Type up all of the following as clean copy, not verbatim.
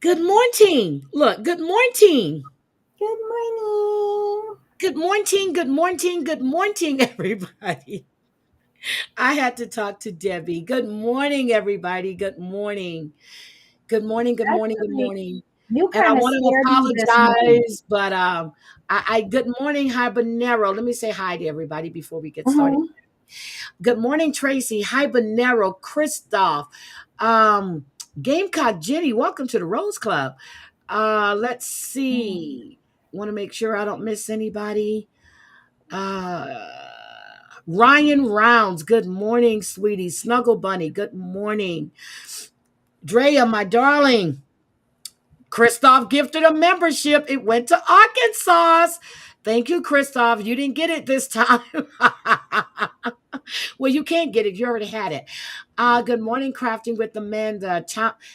Good morning. Look, good morning. Good morning. Good morning. Good morning. Good morning, everybody. I had to talk to Debbie. Good morning, everybody. Good morning. Good morning. Good morning. Good Actually, morning. you And I kind of want to scared me this morning. apologize, but I good morning, Habanero. Let me say hi to everybody before we get started. Mhm. Good morning, Tracy. Habanero, Christoph, um, Gamecock Jenny. Welcome to the Rose Club. Let's see. Want to make sure I don't miss anybody. Uh, Ryan Rounds. Good morning, sweetie. Snuggle Bunny. Good morning. Drea, my darling. Christoph gifted a membership. It went to Arkansas. Thank you, Christoph. You didn't get it this time. Well, you can't get it. You already had it. Good morning, Crafting with Amanda.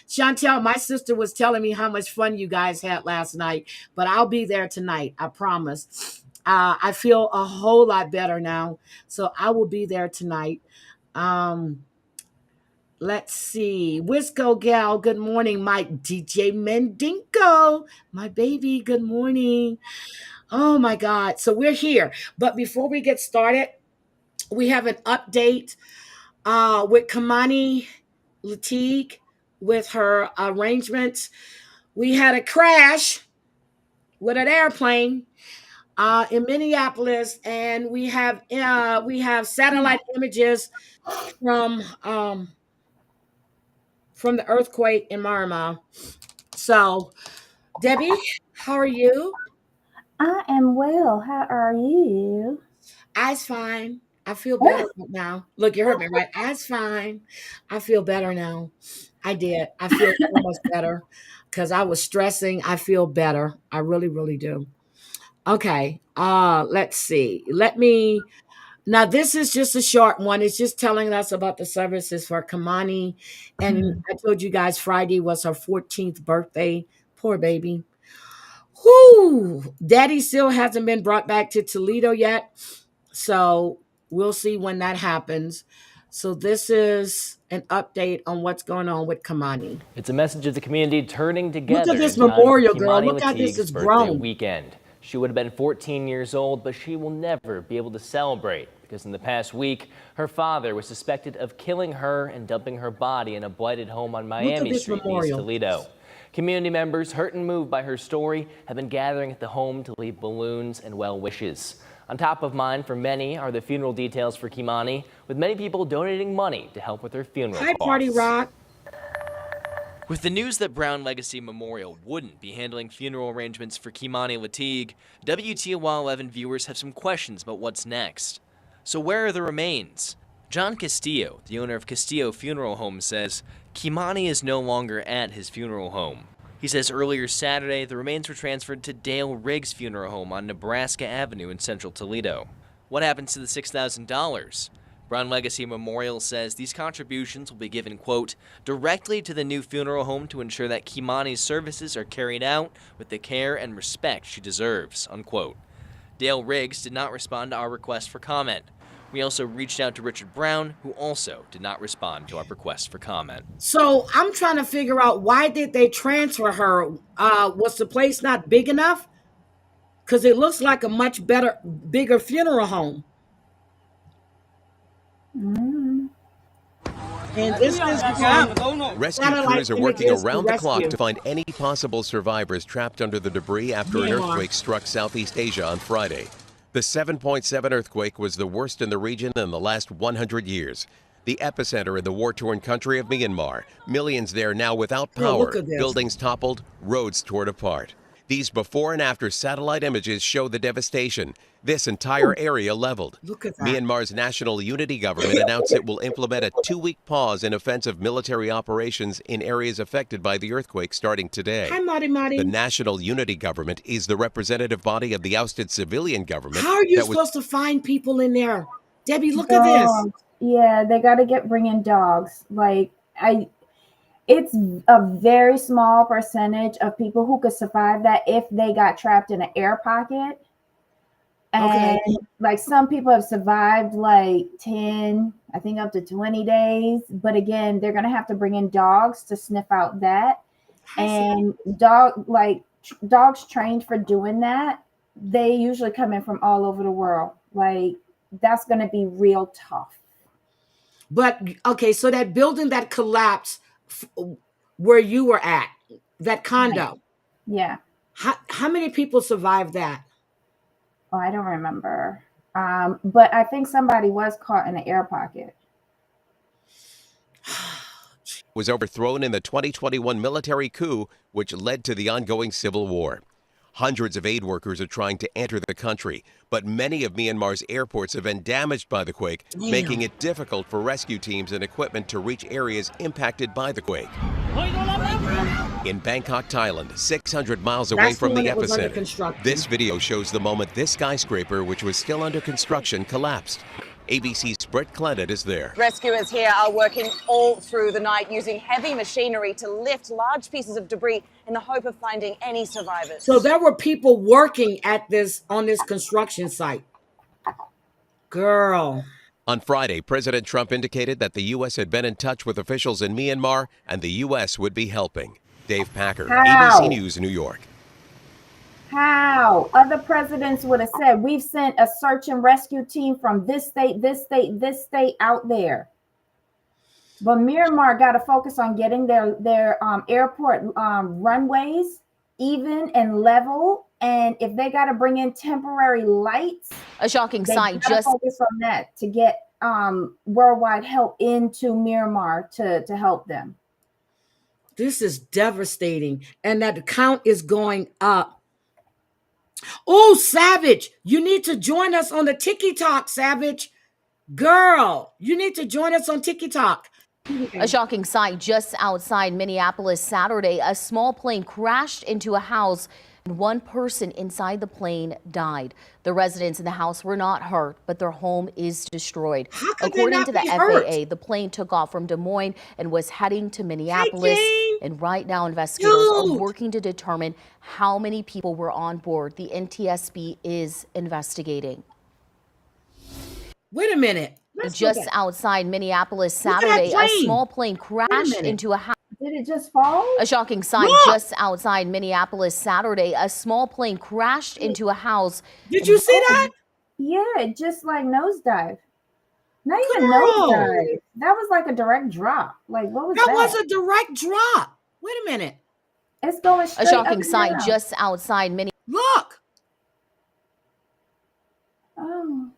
Chantel, my sister was telling me how much fun you guys had last night, but I'll be there tonight. I promise. I feel a whole lot better now, so I will be there tonight. Um, let's see. Wisco Gal, good morning. Mike DJ Mendinko, my baby, good morning. Oh my God. So we're here. But before we get started, we have an update with Kamani Latique with her arrangements. We had a crash with an airplane in Minneapolis, and we have satellite images from um, from the earthquake in Marmar. So, Debbie, how are you? I am well. How are you? I's fine. I feel better right now. Look, you heard me right. I's fine. I feel better now. I did. I feel so much better because I was stressing. I feel better. I really, really do. Okay. Let's see. Let me now this is just a short one. It's just telling us about the services for Kamani. And Mhm. I told you guys Friday was her 14th birthday. Poor baby. Whoo! Daddy still hasn't been brought back to Toledo yet. So we'll see when that happens. So this is an update on what's going on with Kamani. It's a message of the community turning Look at together this in time for memorial, girl. Kimani Look how this Latigue's is birthday grown. weekend. She would have been 14 years old, but she will never be able to celebrate because in the past week, her father was suspected of killing her and dumping her body in a blighted home on Look at Miami this Street in East memorial. Toledo. Community members, hurt and moved by her story, have been gathering at the home to leave balloons and well wishes. On top of mind for many are the funeral details for Kimani, with many people donating money to help with her funeral Hi, Party costs. Rock. With the news that Brown Legacy Memorial wouldn't be handling funeral arrangements for Kimani Latigue, WTOL 11 viewers have some questions about what's next. So where are the remains? John Castillo, the owner of Castillo Funeral Home, says Kimani is no longer at his funeral home. He says earlier Saturday, the remains were transferred to Dale Riggs Funeral Home on Nebraska Avenue in central Toledo. What happens to the $6,000? Brown Legacy Memorial says these contributions will be given, quote, directly to the new funeral home to ensure that Kimani's services are carried out with the care and respect she deserves, unquote. Dale Riggs did not respond to our request for comment. We also reached out to Richard Brown, who also did not respond to our request for comment. So I'm trying to figure out why did they transfer her? Was the place not big enough? Because it looks like a much better, bigger funeral home. Mm. And this is from Rescue satellite crews are working images to around the clock rescue to find any possible survivors trapped under the debris after an Myanmar. earthquake struck Southeast Asia on Friday. The 7.7 earthquake was the worst in the region in the last 100 years. The epicenter in the war-torn country of Myanmar. Millions there now without Girl, look power, at this. buildings toppled, roads torn apart. These before and after satellite images show the devastation. This entire area leveled. Look at that. Myanmar's National Unity Government announced it will implement a 2-week pause in offensive military operations in areas affected by the earthquake starting today. Hi, Marty The Marty. National Unity Government is the representative body of the ousted civilian government How are you that was supposed to find people in there? Debbie, look at this. Dogs. Yeah, they got to get bringing dogs. It's a very small percentage of people who could survive that if they got trapped in an air pocket. Okay. And like some people have survived like 10, I think up to 20 days. But again, they're going to have to bring in dogs to sniff out that. And dogs trained for doing that, they usually come in from all over the world. Like, that's going to be real tough. But okay, so that building that collapsed where you were at, that condo, Right. Yeah. how many people survived that? Oh, I don't remember. But I think somebody was caught in an air pocket. Was overthrown in the 2021 military coup, which led to the ongoing civil war. Hundreds of aid workers are trying to enter the country, but many of Myanmar's airports have been damaged by the quake, making it difficult for rescue teams and equipment to reach areas impacted by the quake. In Bangkok, Thailand, 600 miles away That's from when the it was under epicenter, construction. this video shows the moment this skyscraper, which was still under construction, collapsed. ABC's Brett Clennet is there. Rescuers here are working all through the night using heavy machinery to lift large pieces of debris in the hope of finding any survivors. So there were people working on this construction site. Girl. On Friday, President Trump indicated that the U.S. had been in touch with officials in Myanmar and the U.S. would be helping. Dave Packer, How? ABC News, New York. How? Other presidents would have said, we've sent a search and rescue team from this state, this state, this state out there. But Myanmar got to focus on getting their airport runways even and level. And if they got to bring in temporary lights, a shocking sight just focus on that to get worldwide help into Myanmar to help them. This is devastating. And that count is going up. Oh, Savage, you need to join us on the TikTok, Savage. Girl, you need to join us on TikTok. A shocking sight just outside Minneapolis Saturday. A small plane crashed into a house and one person inside the plane died. The residents in the house were not hurt, but their home is destroyed. According to the FAA, the plane took off from Des Moines and was heading to Minneapolis. And right now, investigators are working to determine how many people were on board. The NTSB is investigating. Wait a minute. Just outside Minneapolis Saturday, a small plane crashed into a house. Did it just fall? A shocking sight just outside Minneapolis Saturday. A small plane crashed into a house. Did you see that? Yeah, it just like nosedive. Not even nosedive. That was like a direct drop. Like, what was that? That was a direct drop. Wait a minute. It's going straight A shocking up sight now. just outside Minneapolis. Look. Oh,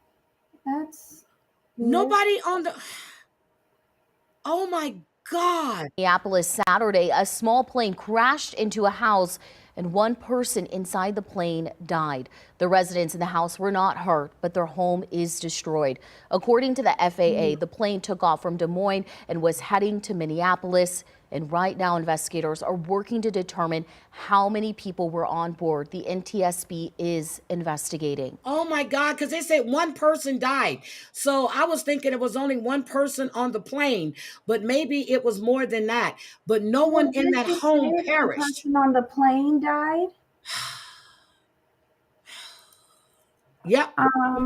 that's nobody on the. Oh my God. Minneapolis Saturday, a small plane crashed into a house and one person inside the plane died. The residents in the house were not hurt, but their home is destroyed. According to the FAA, the plane took off from Des Moines and was heading to Minneapolis. And right now, investigators are working to determine how many people were on board. The NTSB is investigating. Oh my God, because they said one person died. So I was thinking it was only one person on the plane, but maybe it was more than that. But no one in that home perished. The person on the plane died. Yep.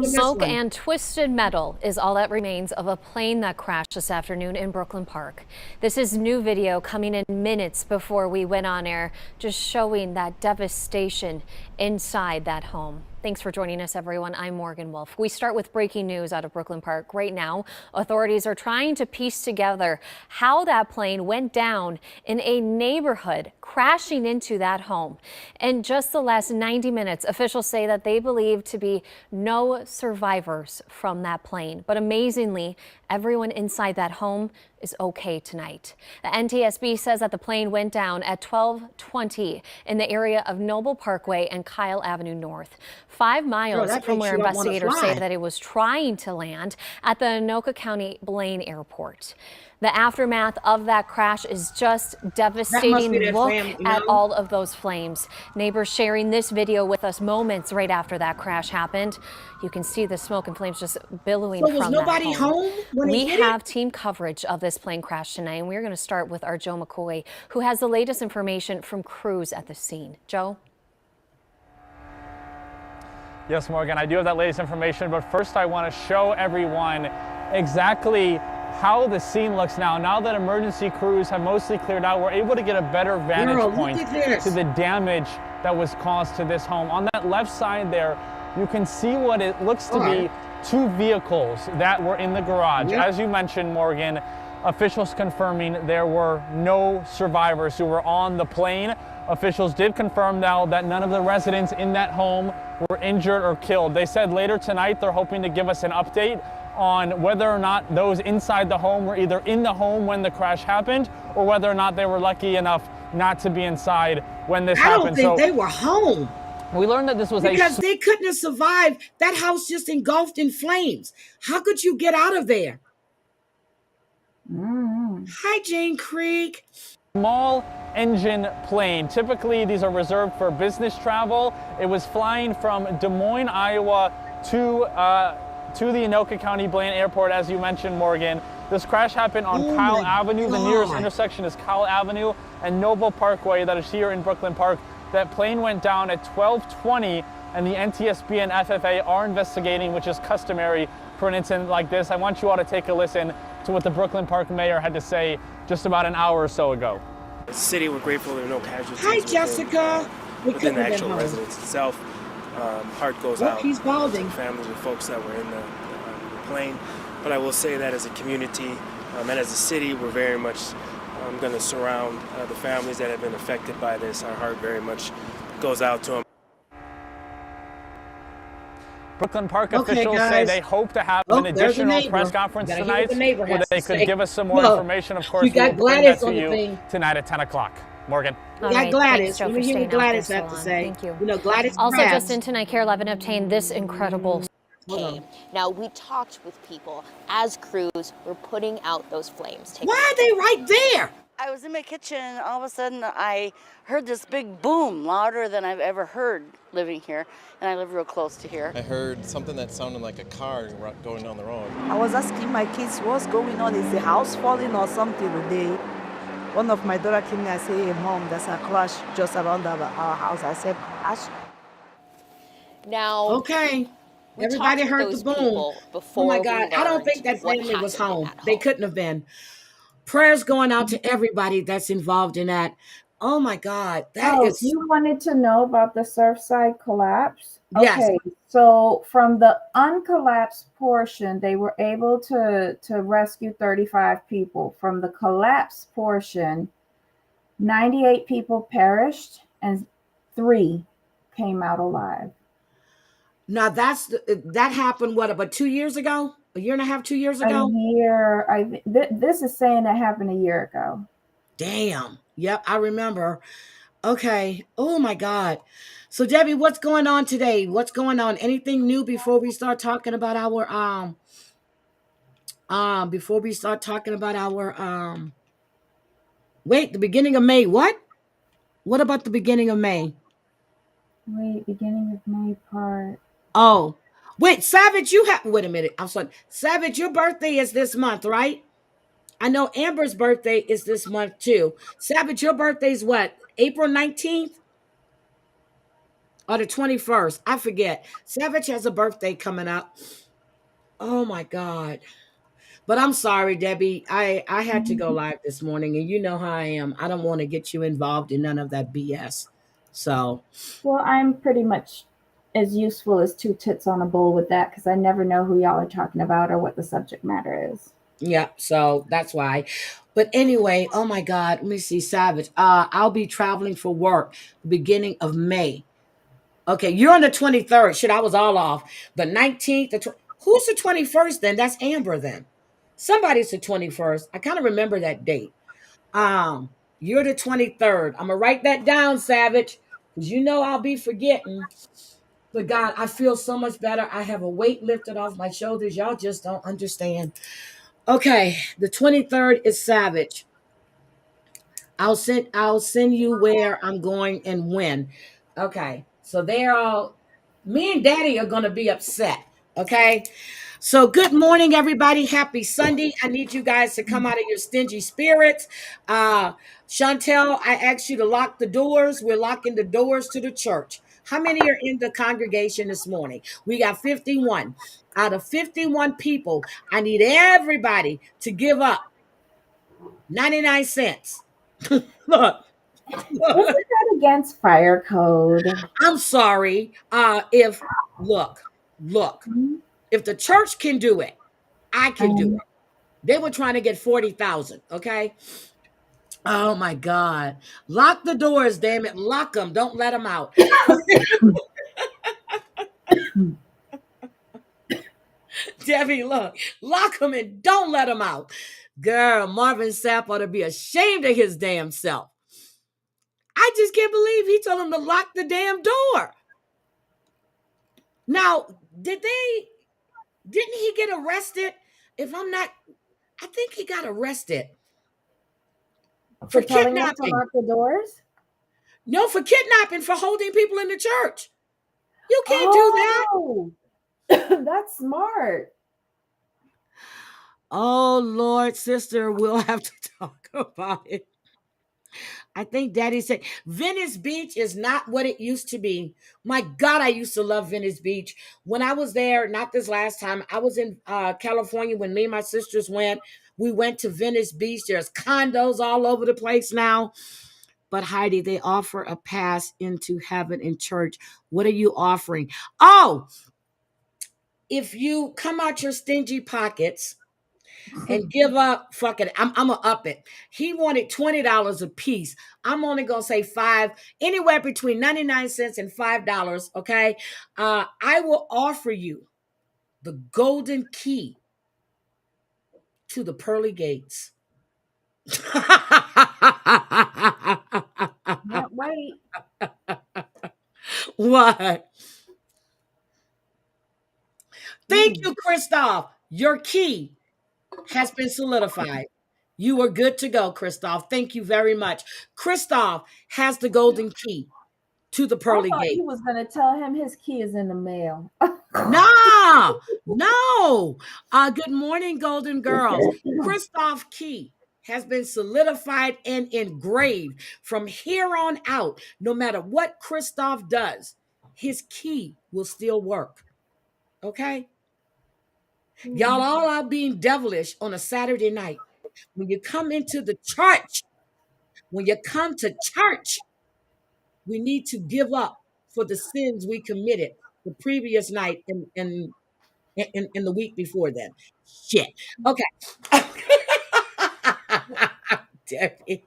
Smoke and twisted metal is all that remains of a plane that crashed this afternoon in Brooklyn Park. This is new video coming in minutes before we went on air, just showing that devastation inside that home. Thanks for joining us, everyone. I'm Morgan Wolf. We start with breaking news out of Brooklyn Park. Right now, authorities are trying to piece together how that plane went down in a neighborhood, crashing into that home. In just the last 90 minutes, officials say that they believe to be no survivors from that plane. But amazingly, everyone inside that home is okay tonight. The NTSB says that the plane went down at 12:20 in the area of Noble Parkway and Kyle Avenue North, 5 miles from where investigators say that it was trying to land at the Anoka County Blaine Airport. The aftermath of that crash is just devastating. Look at all of those flames. Neighbors sharing this video with us moments right after that crash happened. You can see the smoke and flames just billowing from that home. So was nobody home when we have team coverage of this plane crash tonight, and we're going to start with our Joe McCoy, who has the latest information from crews at the scene. Joe? Yes, Morgan, I do have that latest information, but first I want to show everyone exactly how the scene looks now that emergency crews have mostly cleared out, we're able to get a better vantage Girl, point look at this. to the damage that was caused to this home. On that left side there, you can see what it looks to be two vehicles that were in the garage. Yep. As you mentioned, Morgan, officials confirming there were no survivors who were on the plane. Officials did confirm now that none of the residents in that home were injured or killed. They said later tonight they're hoping to give us an update on whether or not those inside the home were either in the home when the crash happened or whether or not they were lucky enough not to be inside when this happened. I don't think they were home. We learned that this was because they couldn't have survived. That house just engulfed in flames. How could you get out of there? Hi, Jane Creek. Small engine plane. Typically, these are reserved for business travel. It was flying from Des Moines, Iowa to the Anoka County Blaine Airport, as you mentioned, Morgan. This crash happened on Kyle Avenue. The nearest intersection is Kyle Avenue and Noble Parkway that is here in Brooklyn Park. That plane went down at 12:20, and the NTSB and FFA are investigating, which is customary for an incident like this. I want you all to take a listen to what the Brooklyn Park mayor had to say just about an hour or so ago. As a city, we're grateful there are no casualties. Hi, Jessica. Within the actual residence itself. Heart goes out he's balding. to families and folks that were in the plane. But I will say that as a community and as a city, we're very much going to surround the families that have been affected by this. Our heart very much goes out to them. Brooklyn Park officials say they hope to have an additional press conference tonight where they could give us some more information. Of course, we'll bring that to you tonight at 10 o'clock. Morgan. We got Gladys. Let me hear what Gladys has to say. Thank you. You know, Gladys also, Justin, tonight, KARE 11 obtained this incredible came. Now, we talked with people as crews were putting out those flames. Why are they right there? I was in my kitchen, and all of a sudden I heard this big boom, louder than I've ever heard living here, and I live real close to here. I heard something that sounded like a car going down the road. I was asking my kids what's going on. Is the house falling or something today? One of my daughter came and I said, hey, Mom, there's a crash just around our house. I said, crash? Now, okay. Everybody heard the boom. Oh my God, I don't think that family was home. They couldn't have been. Prayers going out to everybody that's involved in that. Oh my God, that is. You wanted to know about the Surfside collapse? Yes. Okay, so from the uncollapsed portion, they were able to rescue 35 people. From the collapsed portion, 98 people perished and 3 came out alive. Now that happened, what, about 2 years ago? A year and a half, 2 years ago? This is saying it happened a year ago. Damn. Yep, I remember. Okay. Oh my God. So Debbie, what's going on today? What's going on? Anything new before we start talking about our wait, the beginning of May. What? What about the beginning of May? Wait, beginning of May part. Oh. Wait, Savage, wait a minute. I'm sorry. Savage, your birthday is this month, right? I know Amber's birthday is this month too. Savage, your birthday's what? April 19th? Or the 21st? I forget. Savage has a birthday coming up. Oh my God. But I'm sorry, Debbie. I had to go live this morning, and you know how I am. I don't want to get you involved in none of that BS. So. Well, I'm pretty much as useful as 2 tits on a bowl with that, because I never know who y'all are talking about or what the subject matter is. Yeah, so that's why. But anyway, oh my God, let me see, Savage. I'll be traveling for work the beginning of May. Okay, you're on the 23rd. Shit, I was all off. The 19th, who's the 21st then? That's Amber then. Somebody's the 21st. I kind of remember that date. You're the 23rd. I'm gonna write that down, Savage, because you know I'll be forgetting. But God, I feel so much better. I have a weight lifted off my shoulders. Y'all just don't understand. Okay, the 23rd is Savage. I'll send you where I'm going and when. Okay, so me and Daddy are gonna be upset. Okay, so good morning, everybody. Happy Sunday. I need you guys to come out of your stingy spirits. Chantel, I asked you to lock the doors. We're locking the doors to the church. How many are in the congregation this morning? We got 51. Out of 51 people, I need everybody to give up 99 cents. Look. Isn't that against fire code? I'm sorry. If look, if the church can do it, I can do it. They were trying to get 40,000. Okay. Oh my God. Lock the doors, damn it. Lock them. Don't let them out. Debbie, look, lock them and don't let them out. Girl, Marvin Sapp ought to be ashamed of his damn self. I just can't believe he told him to lock the damn door. Now, didn't he get arrested? If I'm not, I think he got arrested for telling them to kidnapping. lock the doors? No, for kidnapping, for holding people in the church. You can't do that. That's smart. Oh, Lord, sister, we'll have to talk about it. I think Daddy said Venice Beach is not what it used to be. My God, I used to love Venice Beach. When I was there, not this last time, I was in California when me and my sisters went. We went to Venice Beach. There's condos all over the place now. But Heidi, they offer a pass into heaven in church. What are you offering? Oh, if you come out your stingy pockets and give up, fuck it, I'm gonna up it. He wanted $20 a piece. I'm only gonna say $5, anywhere between 99 cents and $5. Okay, I will offer you the golden key to the pearly gates. Can't wait. What? Thank you, Christoph. Your key has been solidified. You are good to go, Christoph. Thank you very much. Christoph has the golden key to the pearly I thought gate. he was going to tell him his key is in the mail. No. Good morning, Golden Girls. Christoph key has been solidified and engraved from here on out. No matter what Christoph does, his key will still work. Okay? Y'all all out being devilish on a Saturday night. When you come into the church, when you come to church, we need to give up for the sins we committed the previous night and the week before then. Shit. Okay. Debbie.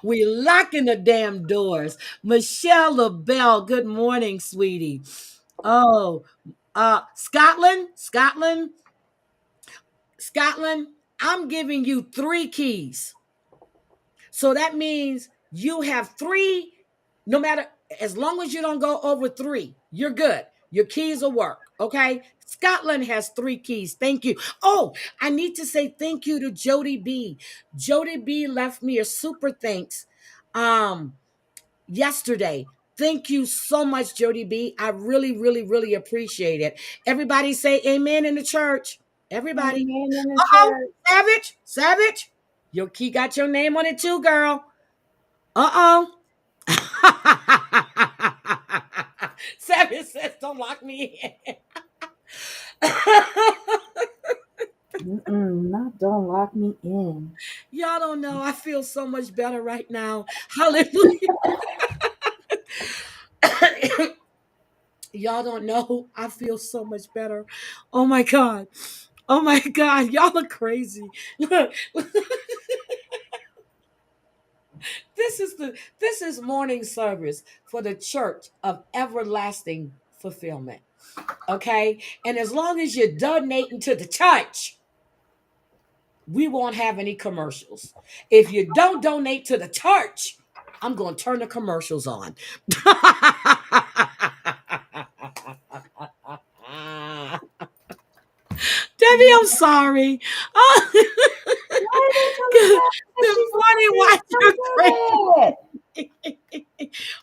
We locking the damn doors. Michelle LaBelle, good morning, sweetie. Oh, Scotland, I'm giving you 3 keys. So that means you have 3, no matter, as long as you don't go over 3, you're good. Your keys will work, okay? Scotland has 3 keys. Thank you. Oh, I need to say thank you to Jody B. Jody B left me a super thanks yesterday. Thank you so much, Jody B. I really, really, really appreciate it. Everybody say amen in the church. Everybody. Amen in the church. Savage. Your key got your name on it too, girl. Uh-oh. Savage says, don't lock me in. Don't lock me in. Y'all don't know. I feel so much better right now. Hallelujah. Y'all don't know. I feel so much better. Oh my God. Oh my God. Y'all are crazy. Look. This is morning service for the Church of Everlasting Fulfillment. Okay? And as long as you're donating to the church, we won't have any commercials. If you don't donate to the church, I'm going to turn the commercials on. Debbie, I'm sorry. Good morning, why you're crazy.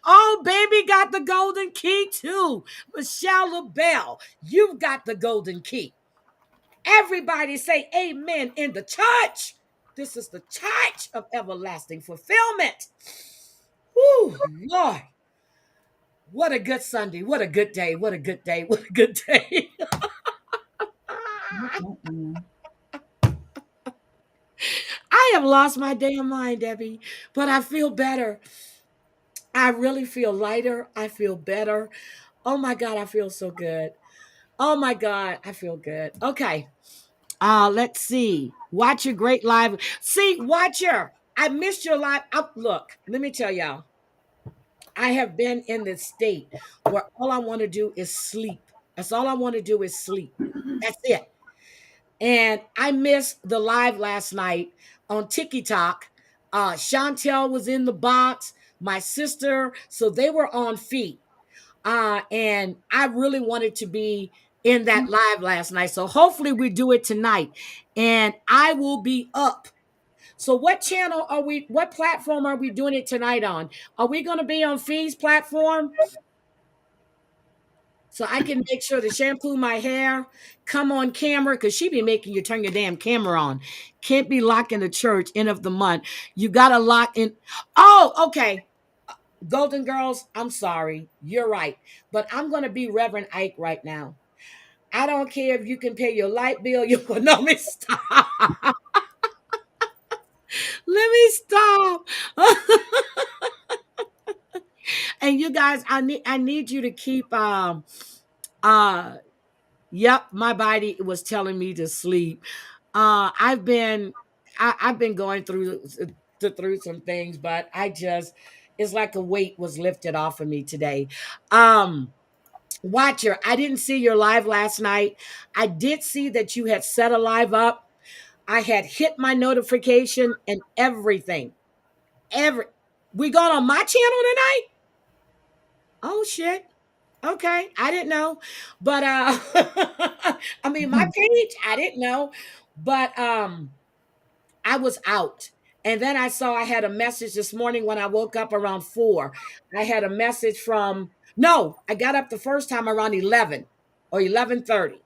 Oh, baby got the golden key too. Michelle LaBelle, you've got the golden key. Everybody say amen in the church. This is the church of everlasting fulfillment. Woo, Lord. What a good Sunday. What a good day. What a good day. What a good day. I have lost my damn mind, Debbie, but I feel better. I really feel lighter. I feel better. Oh my God, I feel so good. Oh my God, I feel good. Okay. Let's see. Watch your great live. See, Watcher, I missed your live. Look, let me tell y'all. I have been in this state where all I want to do is sleep. That's all I want to do is sleep. That's it. And I missed the live last night on TikTok. Chantel was in the box, my sister, so they were on feet. And I really wanted to be in that live last night. So hopefully we do it tonight. And I will be up. So what platform are we doing it tonight on? Are we going to be on Fee's platform? So I can make sure to shampoo my hair, come on camera, because she be making you turn your damn camera on. Can't be locking the church end of the month. You got to lock in. Oh, okay. Golden Girls, I'm sorry. You're right. But I'm going to be Reverend Ike right now. I don't care if you can pay your light bill. Let me stop. Let me stop. And you guys, I need you to keep yep, my body was telling me to sleep. I've been going through some things, but it's like a weight was lifted off of me today. Watcher, I didn't see your live last night. I did see that you had set a live up. I had hit my notification and everything. We going on my channel tonight? Oh shit. Okay, I didn't know. But I mean my page, I didn't know. But I was out. And then I saw I had a message this morning when I woke up around 4. I had a message I got up the first time around 11 or 11:30.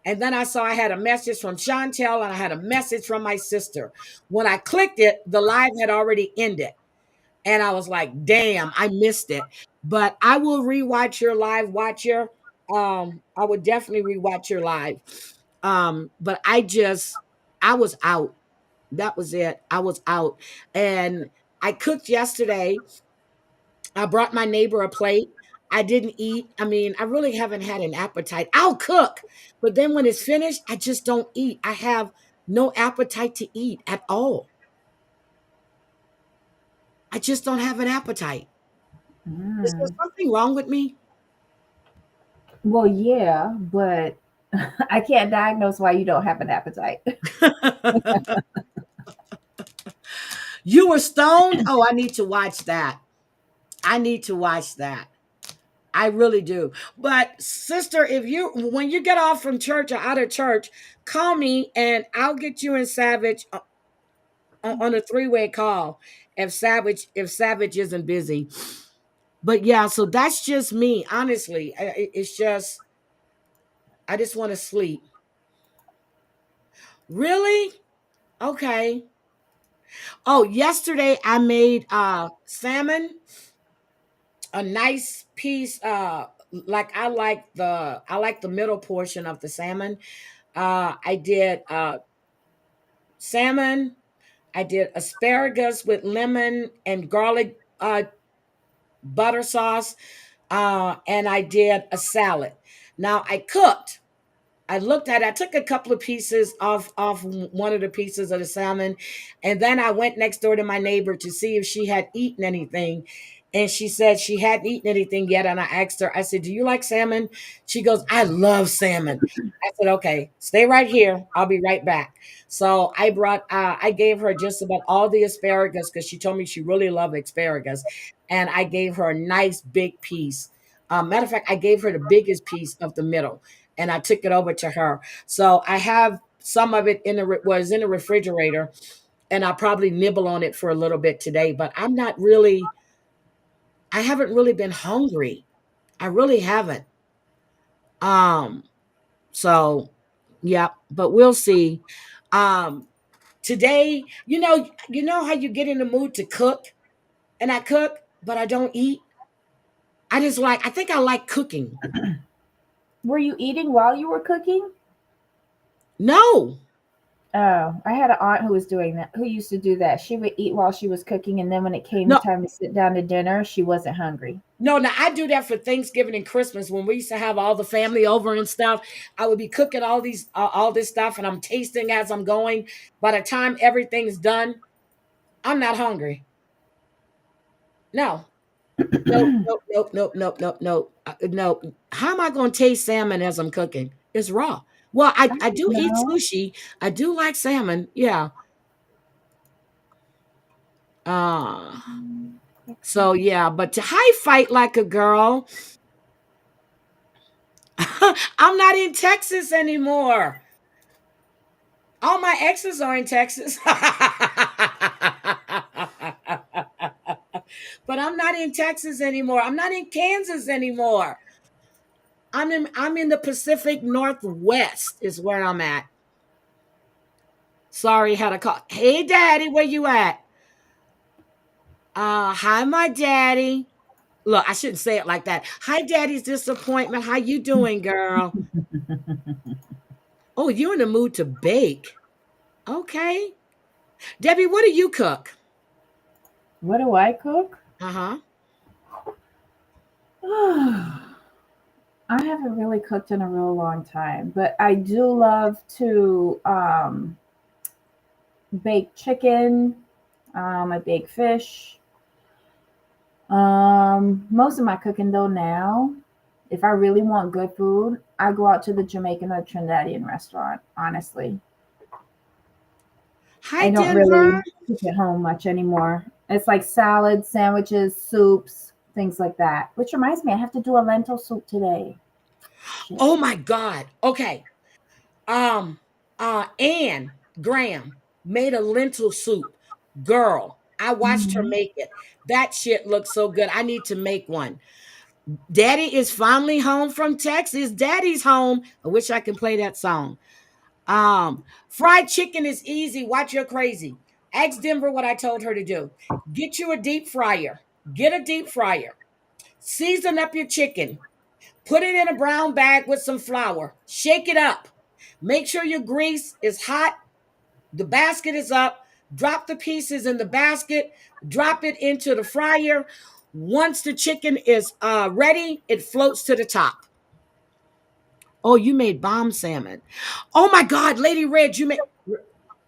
And then I saw I had a message from Chantel and I had a message from my sister. When I clicked it, the live had already ended. And I was like, damn, I missed it. But I will rewatch your live, Watcher. I would definitely rewatch your live. But I was out. That was it. I was out. And I cooked yesterday. I brought my neighbor a plate. I didn't eat. I mean, I really haven't had an appetite. I'll cook, but then when it's finished, I just don't eat. I have no appetite to eat at all. I just don't have an appetite. Is there something wrong with me? Well, yeah, but I can't diagnose why you don't have an appetite. You were stoned? Oh, I need to watch that. I need to watch that. I really do. But sister, when you get off from church or out of church, call me and I'll get you and Savage on a 3-way call if Savage isn't busy. But yeah, so that's just me. Honestly, it's just I just want to sleep. Really? Okay. Oh, yesterday I made salmon, a nice piece. Like I like the middle portion of the salmon. I did salmon. I did asparagus with lemon and garlic butter sauce, and I did a salad. Now I cooked. I took a couple of pieces off one of the pieces of the salmon, and then I went next door to my neighbor to see if she had eaten anything. And she said she hadn't eaten anything yet. And I asked her, I said, do you like salmon? She goes, I love salmon. I said, okay, stay right here. I'll be right back. So I gave her just about all the asparagus because she told me she really loved asparagus. And I gave her a nice big piece. Matter of fact, I gave her the biggest piece of the middle and I took it over to her. So I have some of it in the refrigerator and I'll probably nibble on it for a little bit today, but I haven't really been hungry. I really haven't. So yeah, but we'll see. Today, you know how you get in the mood to cook, and I cook, but I don't eat. I think I like cooking. Were you eating while you were cooking? No. Oh, I had an aunt who was doing that, who used to do that. She would eat while she was cooking, and then when it came No. time to sit down to dinner, she wasn't hungry. No, now I do that for Thanksgiving and Christmas when we used to have all the family over and stuff. I would be cooking all this stuff, and I'm tasting as I'm going. By the time everything's done, I'm not hungry. No, nope, nope, nope, nope, nope, nope, nope. Nope. How am I going to taste salmon as I'm cooking? It's raw. Well, I do eat No. sushi. I do like salmon. Yeah. Uh, so yeah, but to high fight like a girl, I'm not in Texas anymore. All my exes are in Texas. But I'm not in Texas anymore. I'm not in Kansas anymore. I'm in the Pacific Northwest is where I'm at. Sorry, had a call. Hey daddy, where you at? Hi, my daddy. Look, I shouldn't say it like that. Hi, daddy's disappointment. How you doing, girl? Oh, you in the mood to bake. Okay. Debbie, what do you cook? What do I cook? Uh-huh. I haven't really cooked in a real long time, but I do love to bake chicken. I bake fish. Most of my cooking though now, if I really want good food, I go out to the Jamaican or Trinidadian restaurant, honestly. Hi, I don't Denver. really cook at home much anymore. It's like salads, sandwiches, soups, things like that. Which reminds me, I have to do a lentil soup today. Shit. Oh my God. Okay. Anne Graham made a lentil soup. Girl, I watched her make it. That shit looks so good. I need to make one. Daddy is finally home from Texas. Daddy's home. I wish I could play that song. Fried chicken is easy. Watch your crazy. Ask Denver what I told her to do. Get you a deep fryer. Get a deep fryer. Season up your chicken. Put it in a brown bag with some flour. Shake it up. Make sure your grease is hot. The basket is up. Drop the pieces in the basket. Drop it into the fryer. Once the chicken is ready, it floats to the top. Oh, you made bomb salmon. Oh my God, Lady Red, you made.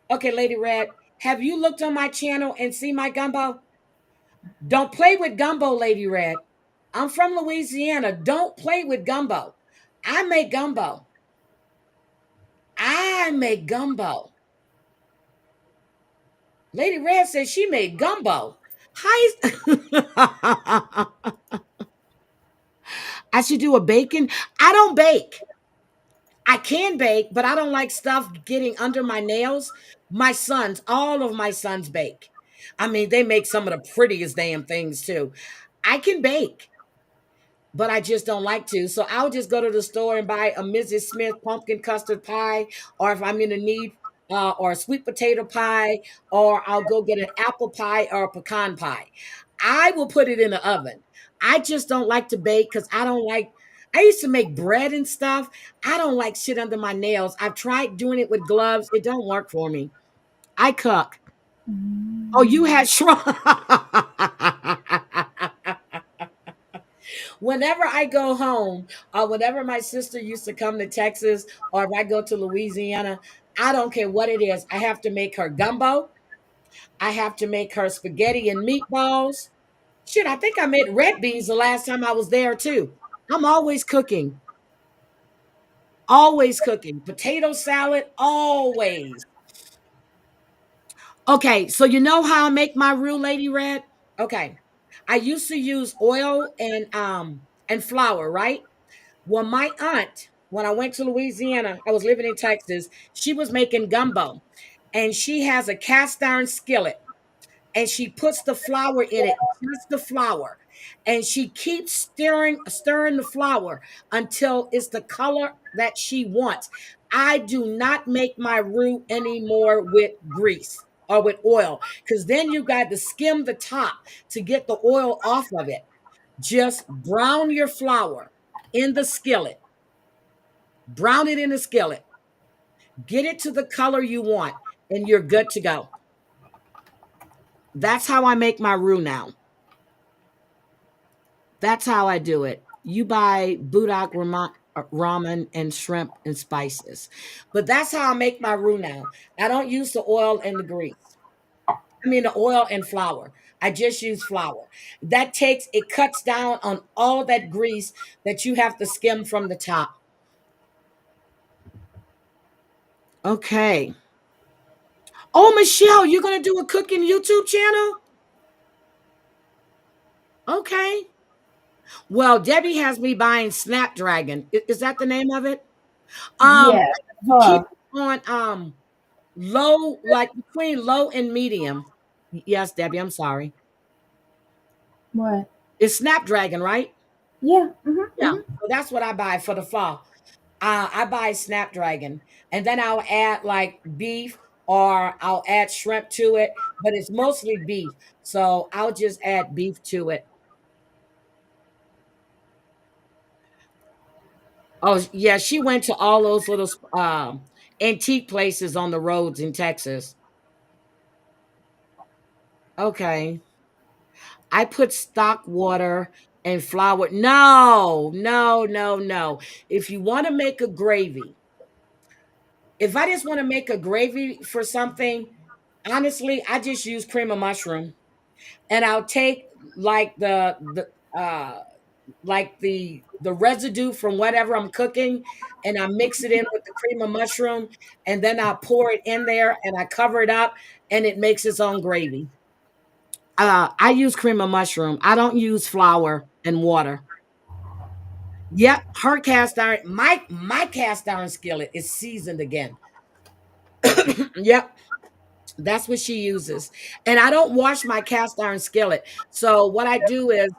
Okay, Lady Red, have you looked on my channel and see my gumbo? Don't play with gumbo, Lady Red. I'm from Louisiana. Don't play with gumbo. I make gumbo. I make gumbo. Lady Red says she made gumbo. Hi. I should do a bacon. I don't bake. I can bake, but I don't like stuff getting under my nails. My sons, all of my sons bake. I mean, they make some of the prettiest damn things too. I can bake, but I just don't like to. So I'll just go to the store and buy a Mrs. Smith pumpkin custard pie, or if I'm in a need, or a sweet potato pie, or I'll go get an apple pie or a pecan pie. I will put it in the oven. I just don't like to bake because I don't like. I used to make bread and stuff. I don't like shit under my nails. I've tried doing it with gloves. It don't work for me. I cook. Oh, you had shrunk. Whenever I go home, or whenever my sister used to come to Texas, or if I go to Louisiana, I don't care what it is. I have to make her gumbo. I have to make her spaghetti and meatballs. Shit, I think I made red beans the last time I was there too. I'm always cooking. Always cooking. Potato salad, always. Okay, so you know how I make my real Lady Red? Okay. I used to use oil and flour, right? Well, my aunt, when I went to Louisiana, I was living in Texas, she was making gumbo. And she has a cast iron skillet. And she puts the flour in it, just the flour. And she keeps stirring the flour until it's the color that she wants. I do not make my roux anymore with grease or with oil, because then you got to skim the top to get the oil off of it. Just brown your flour in the skillet. Brown it in the skillet. Get it to the color you want, and you're good to go. That's how I make my roux now. That's how I do it. You buy Budak ramen and shrimp and spices. But that's how I make my roux now. I don't use the oil and the grease. I mean, the oil and flour. I just use flour. It cuts down on all that grease that you have to skim from the top. Okay. Oh, Michelle, you're going to do a cooking YouTube channel? Okay. Well, Debbie has me buying Snapdragon. Is that the name of it? Yeah. Keep it on low, like between low and medium. Yes, Debbie, I'm sorry. What? It's Snapdragon, right? Yeah. Yeah. So that's what I buy for the fall. I buy Snapdragon, and then I'll add like beef or I'll add shrimp to it, but it's mostly beef. So I'll just add beef to it. Oh, yeah, she went to all those little antique places on the roads in Texas. Okay. I put stock water and flour. No, no, no, no. If you want to make a gravy, if I just want to make a gravy for something, honestly, I just use cream of mushroom. And I'll take like the residue from whatever I'm cooking, and I mix it in with the cream of mushroom, and then I pour it in there and I cover it up, and it makes its own gravy. I use cream of mushroom. I don't use flour and water. Yep, her cast iron, my cast iron skillet is seasoned again. Yep, that's what she uses. And I don't wash my cast iron skillet. So what I do is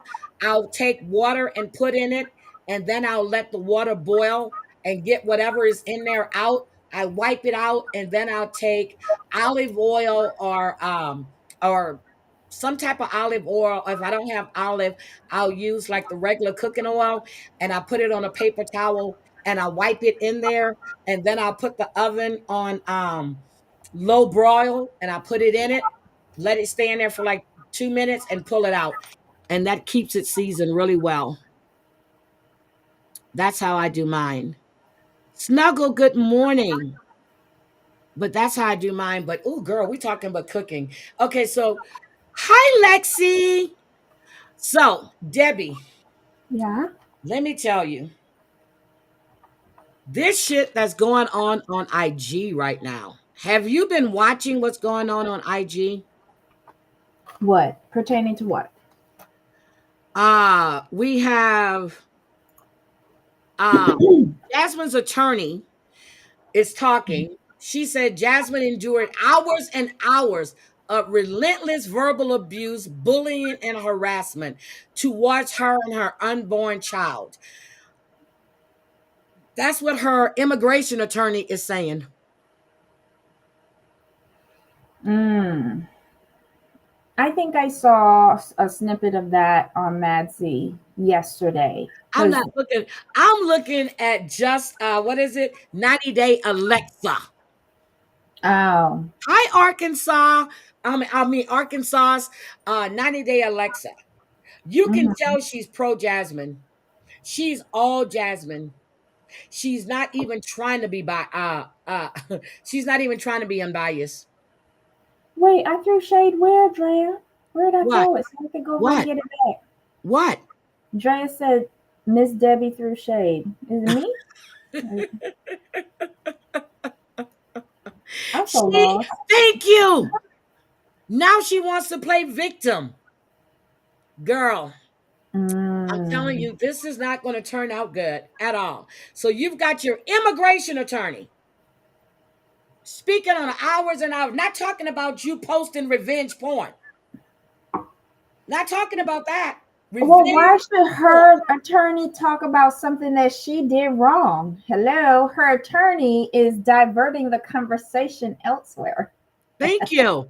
I'll take water and put in it, and then I'll let the water boil and get whatever is in there out. I wipe it out, and then I'll take olive oil or some type of olive oil. If I don't have olive, I'll use like the regular cooking oil, and I put it on a paper towel and I wipe it in there, and then I'll put the oven on low broil, and I put it in it, let it stay in there for like 2 minutes and pull it out. And that keeps it seasoned really well. That's how I do mine. Snuggle, good morning. But that's how I do mine. But oh, girl, we talking about cooking. Okay, so hi, Lexi. So, Debbie. Yeah. Let me tell you. This shit that's going on IG right now. Have you been watching what's going on IG? What? Pertaining to what? We have Jasmine's attorney is talking. She said Jasmine endured hours and hours of relentless verbal abuse, bullying, and harassment towards her and her unborn child. That's what her immigration attorney is saying. I think I saw a snippet of that on Madsy yesterday. I'm not looking. I'm looking at just what is it? 90 Day Alexa. Oh. Hi, Arkansas. I mean Arkansas's 90 Day Alexa. You can tell she's pro Jasmine. She's all Jasmine. She's not even trying to be she's not even trying to be unbiased. Wait, I threw shade where, Drea? Where did I throw it? So I can go and get it back. What? Drea said Miss Debbie threw shade. Is it me? I'm so lost. Thank you. Now she wants to play victim. Girl, I'm telling you, this is not going to turn out good at all. So you've got your immigration attorney speaking on hours and hours, not talking about you posting revenge porn. Not talking about that. Well, why Revenge should her attorney talk about something that she did wrong? Hello, her attorney is diverting the conversation elsewhere. Thank you.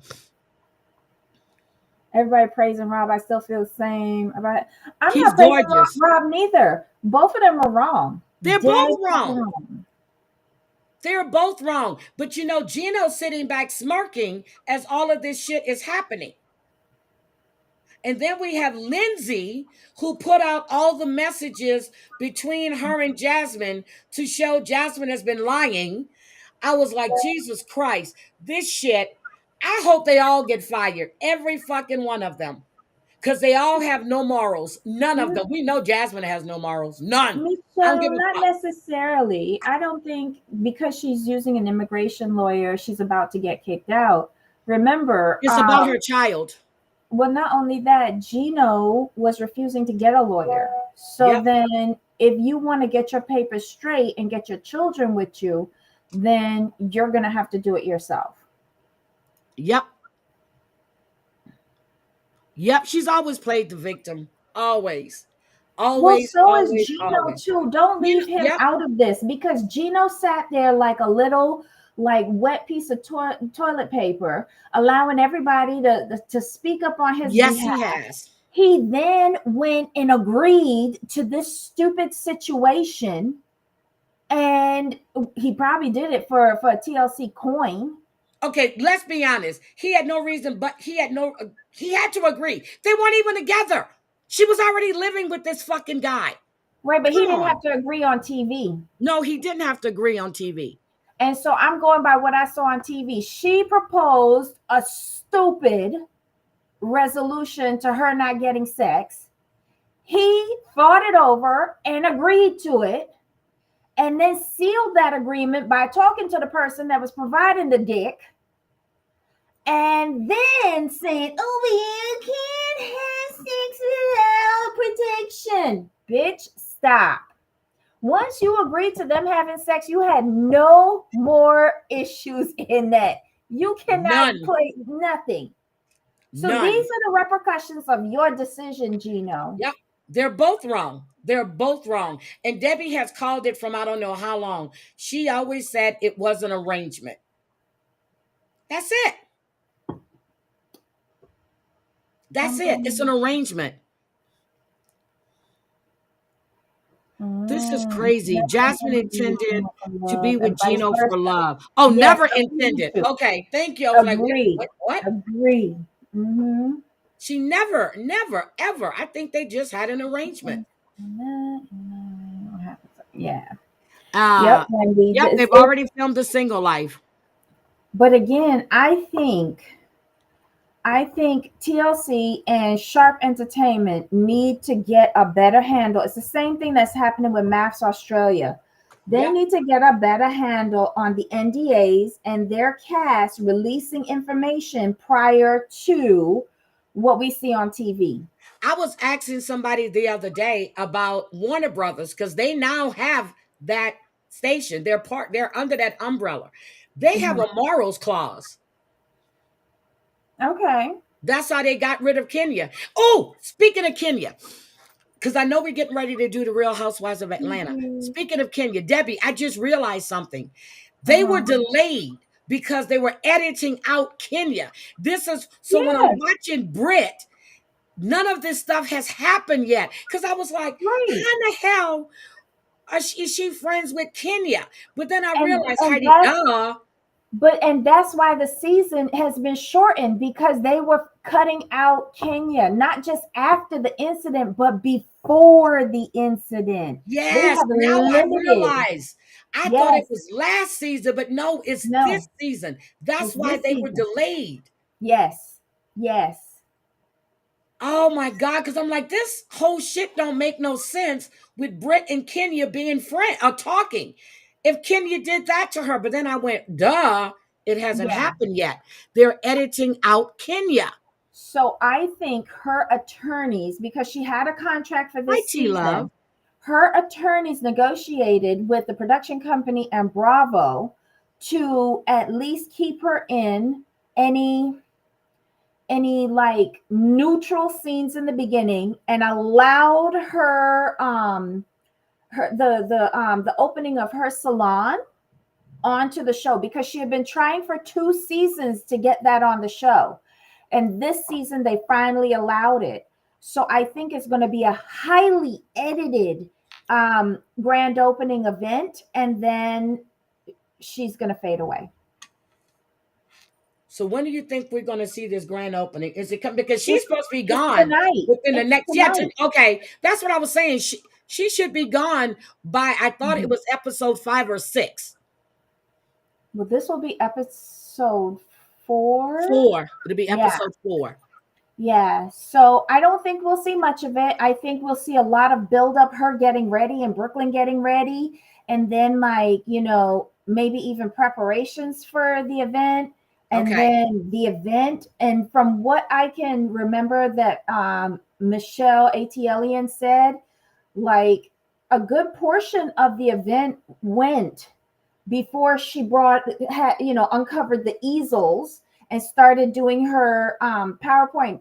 Everybody praising Rob. I still feel the same about. I'm He's not praising gorgeous. Rob neither. Both of them are wrong. They're Dead both wrong. wrong. They're both wrong. But you know, Gino's sitting back smirking as all of this shit is happening. And then we have Lindsay, who put out all the messages between her and Jasmine to show Jasmine has been lying. I was like, Jesus Christ, this shit. I hope they all get fired. Every fucking one of them. Because they all have no morals. None of them. We know Jasmine has no morals. None. I don't give Michelle, a not fuck. necessarily. I don't think because she's using an immigration lawyer, she's about to get kicked out. Remember, It's about her child. well, not only that, Gino was refusing to get a lawyer. So Yep. then, if you want to get your papers straight and get your children with you, then you're going to have to do it yourself. Yep. Yep. She's always played the victim. Always. Well, Always. so Always. is Gino Always. too. Don't leave him Yep. out of this because Gino sat there like a little, like wet piece of toilet paper, allowing everybody to speak up on his Yes, behalf. he has. He then went and agreed to this stupid situation, and he probably did it for a TLC coin. Okay, let's be honest. He had no reason, but he had to agree. They weren't even together. She was already living with this fucking guy. Right, but he Come didn't on. have to agree on TV. No, he didn't have to agree on TV. And so I'm going by what I saw on TV. She proposed a stupid resolution to her not getting sex. He thought it over and agreed to it, and then sealed that agreement by talking to the person that was providing the dick, and then saying, "Oh, we can't have sex without protection." Bitch, stop. Once you agreed to them having sex, you had no more issues in that. You cannot None. play nothing. So None. these are the repercussions of your decision, Gino. Yep. They're both wrong. They're both wrong. And Debbie has called it from I don't know how long. She always said it was an arrangement. That's it. That's it. It's an arrangement. This is crazy. Jasmine intended to be with Gino for love. Oh, Yes, never agreed intended. to. Okay, thank you. I was like, Agreed. what? Agree. Mm-hmm. She never, ever. I think they just had an arrangement. Yeah. Yep, Wendy. Yep, they've It- already filmed The Single Life. But again, I think TLC and Sharp Entertainment need to get a better handle. It's the same thing that's happening with Maps Australia. They Yep. need to get a better handle on the NDAs and their cast releasing information prior to what we see on TV. I was asking somebody the other day about Warner Brothers because they now have that station. They're under that umbrella. They have a morals clause. Okay. That's how they got rid of Kenya. Oh, speaking of Kenya, because I know we're getting ready to do the Real Housewives of Atlanta. Speaking of Kenya, Debbie, I just realized something. They were delayed because they were editing out Kenya. This is so when I'm watching Brit, none of this stuff has happened yet. Because I was like, how in the hell is she friends with Kenya? But then I realized, Heidi, and that's why the season has been shortened because they were cutting out Kenya, not just after the incident, but before the incident. Yes, now I realize. I thought it was last season, but no, it's this season. That's why they were delayed. Yes. Yes. Oh my God, because I'm like, this whole shit don't make no sense with Britt and Kenya being talking. If Kenya did that to her, but then I went, duh, it hasn't happened yet. They're editing out Kenya. So I think her attorneys, because she had a contract for this season, her attorneys negotiated with the production company and Bravo to at least keep her in any any like neutral scenes in the beginning and allowed her the opening of her salon onto the show, because she had been trying for 2 seasons to get that on the show. And this season they finally allowed it. So I think it's going to be a highly edited grand opening event, and then she's going to fade away. So when do you think we're going to see this grand opening? Is it coming? Because she's supposed to be It's gone tonight. within the It's next. tonight. Okay, that's what I was saying. She should be gone by. I thought it was episode 5 or 6. Well, this will be episode 4. 4. It'll be episode 4. Yeah. So I don't think we'll see much of it. I think we'll see a lot of build up, her getting ready and Brooklyn getting ready, and then like, you know, maybe even preparations for the event. And then the event, and from what I can remember that Michelle Atielian said, like a good portion of the event went before she uncovered the easels and started doing her PowerPoint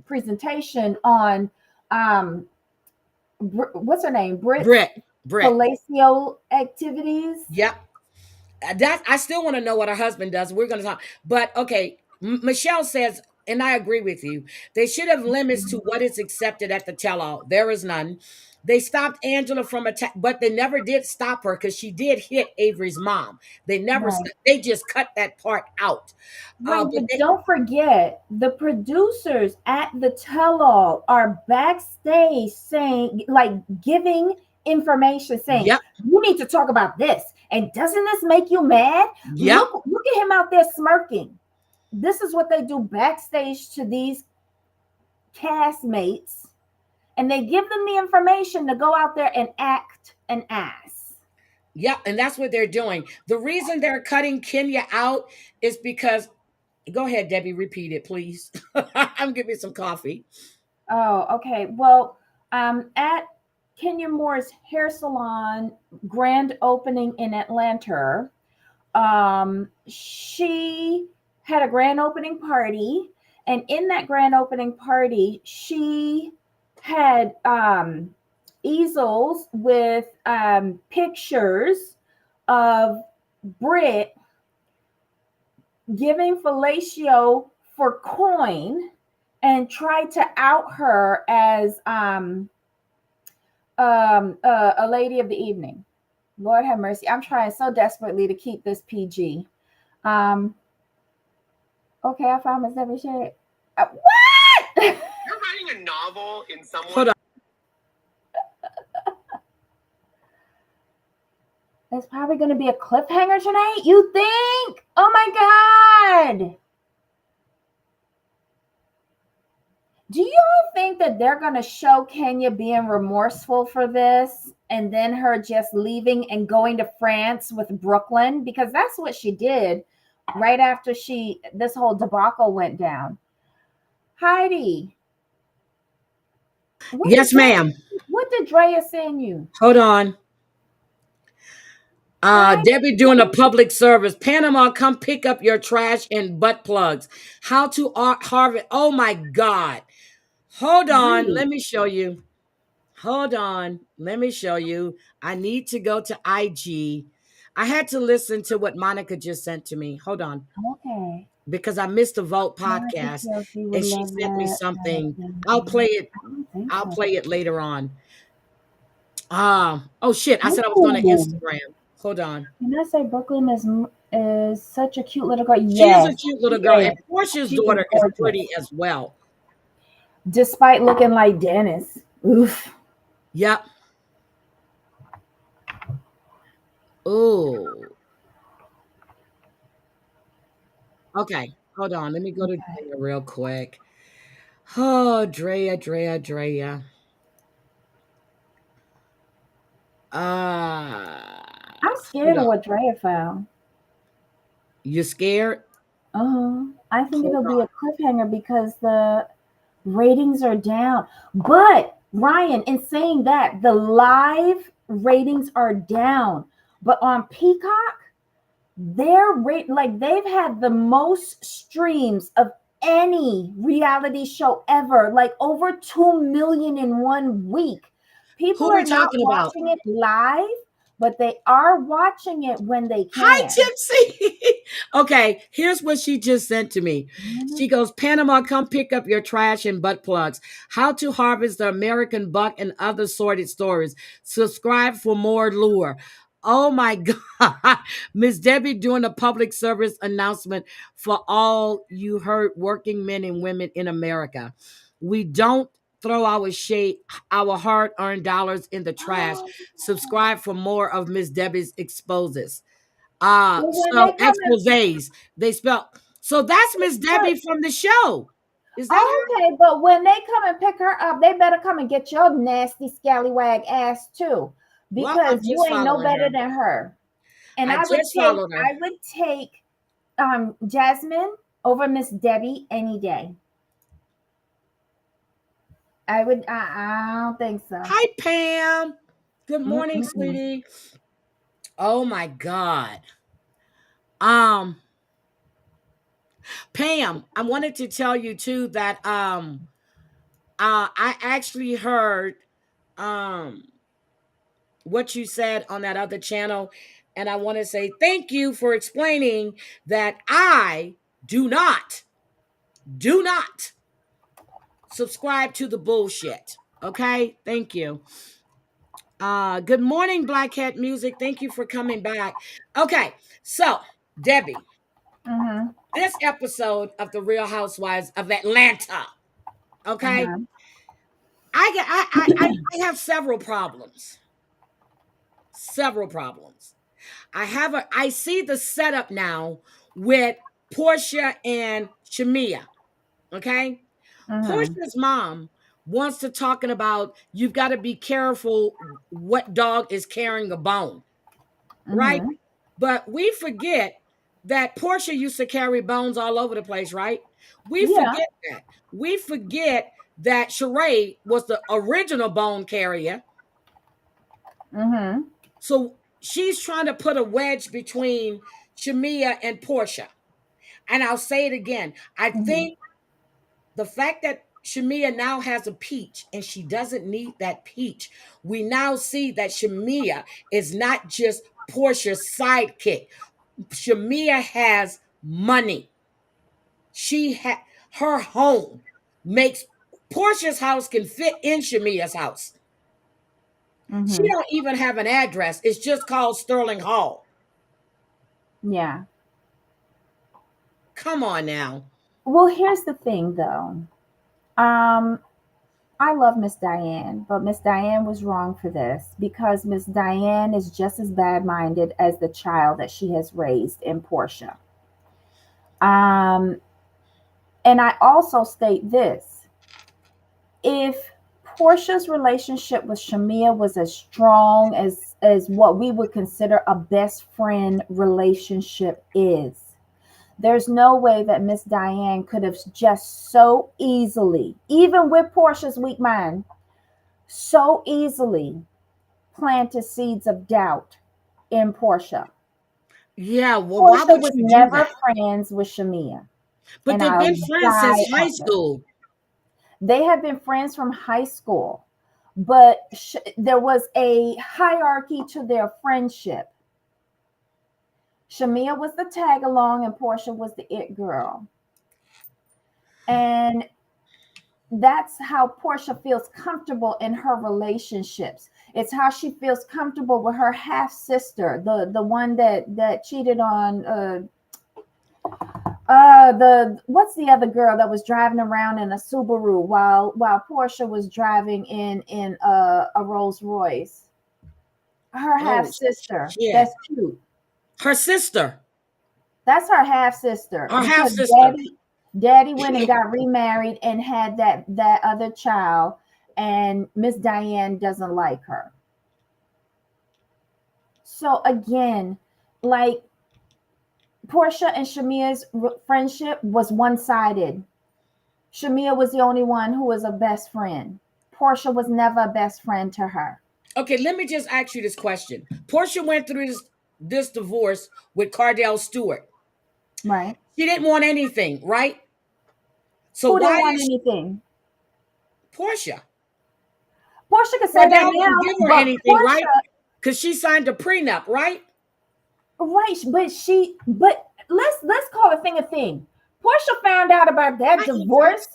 presentation on what's her name? Britt. Palacio activities. Yep. That I still want to know what her husband does. We're going to talk. But okay, Michelle says, and I agree with you, they should have limits to what is accepted at the tell-all. There is none. They stopped Angela from attack, but they never did stop her because she did hit Avery's mom. They never. They just cut that part out. But don't forget, the producers at the tell-all are backstage saying, like, giving information, saying, you need to talk about this. And doesn't this make you mad? Look at him out there smirking. This is what they do backstage to these castmates. And they give them the information to go out there and act an ass. Yeah, and that's what they're doing. The reason they're cutting Kenya out is because, go ahead, Debbie, repeat it, please. I'm giving me some coffee. Oh, okay. Well, at Kenya Moore's hair salon grand opening in Atlanta, she had a grand opening party, and in that grand opening party, she had easels with pictures of Britt giving fellatio for coin and tried to out her as a lady of the evening. Lord have mercy. I'm trying so desperately to keep this PG. Okay, I found Miss Debbie Shea. What? You're writing a novel in someone. Hold on. There's probably going to be a cliffhanger tonight. You think? Oh my God. Do you all think that they're going to show Kenya being remorseful for this and then her just leaving and going to France with Brooklyn? Because that's what she did right after this whole debacle went down. Heidi. Yes, ma'am. What did Drea send you? Hold on. Debbie doing a public service. Panama, come pick up your trash and butt plugs. How to Harvard. Oh my God. Hold on. Let me show you. Hold on. Let me show you. I need to go to IG. I had to listen to what Monica just sent to me. Hold on. Okay. Because I missed the Vote podcast and she sent me something. I'll play it. I'll play it later on. Oh shit. I said I was going to Instagram. Hold on. Can I say Brooklyn is such a cute little girl? She is a cute little girl. And Portia's daughter is pretty as well. Despite looking like Dennis. Oof. Yep. Ooh. Okay. Hold on. Let me go to Drea real quick. Oh, Drea. I'm scared of what Drea found. You scared? I think it'll be a cliffhanger because the ratings are down. But Ryan, in saying that, the live ratings are down. But on Peacock, they've had the most streams of any reality show ever. Like over 2 million in 1 week. People Who are we not talking about? watching it live, but they are watching it when they can. Hi, Gypsy. Okay, here's what she just sent to me. She goes, Panama, come pick up your trash and butt plugs. How to harvest the American buck and other sordid stories. Subscribe for more lure. Oh my God. Miss Debbie doing a public service announcement for all you hurt working men and women in America. We don't throw our hard-earned dollars in the trash. Subscribe for more of Miss Debbie's exposes. Well, when So they come in, exposés. They spell. So that's Miss Debbie from the show. Is that her? okay, but when they come and pick her up, they better come and get your nasty scallywag ass too, Well, because I'm you just ain't no following better her. than her. And I I would just take, followed her. I would take Jasmine over Miss Debbie any day. I would. I don't think so. Hi, Pam. Good morning, sweetie. Oh my God. Pam, I wanted to tell you too that I actually heard what you said on that other channel, and I want to say thank you for explaining that I do not subscribe to the bullshit. Okay, thank you. Good morning, Black Hat Music. Thank you for coming back. Okay, so Debbie, this episode of The Real Housewives of Atlanta. Okay, I have several problems. I see the setup now with Portia and Shamia. Okay, Portia's mom wants to talking about you've got to be careful what dog is carrying a bone, right? But we forget that Portia used to carry bones all over the place, right? We forget that. We forget that Sheree was the original bone carrier. So she's trying to put a wedge between Shamia and Portia. And I'll say it again. I think the fact that Shamia now has a peach and she doesn't need that peach, we now see that Shamia is not just Portia's sidekick. Shamia has money. Her home makes Portia's house can fit in Shamia's house. She don't even have an address. It's just called Sterling Hall. Yeah. Come on now. Well, here's the thing, though. I love Miss Diane, but Miss Diane was wrong for this because Miss Diane is just as bad-minded as the child that she has raised in Portia. And I also state this: if Portia's relationship with Shamia was as strong as what we would consider a best friend relationship is, there's no way that Miss Diane could have just so easily, even with Portia's weak mind, so easily planted seeds of doubt in Portia. Yeah, well, Portia why would was you do never that? friends with Shamia. But And they've I'll been friends die since high on this. school. They have been friends from high school, but there was a hierarchy to their friendship. Shamia was the tag along and Portia was the it girl. And that's how Portia feels comfortable in her relationships. It's how she feels comfortable with her half sister, the one that cheated on what's the other girl that was driving around in a Subaru while Portia was driving in a Rolls Royce. Her half sister. Yeah. That's cute. Her sister. That's her half sister. Her half sister. Daddy went and got remarried and had that other child, and Miss Diane doesn't like her. So again, like Portia and Shamia's friendship was one-sided. Shamia was the only one who was a best friend. Portia was never a best friend to her. Okay, let me just ask you this question. Portia went through this divorce with Cardell Stewart. Right. She didn't want anything, right? So Who didn't why want is anything? Portia? Portia could say that Cordell now, didn't give her but anything, right? Portia, Because she signed a prenup, right? right? But let's call a thing a thing. Portia found out about that divorce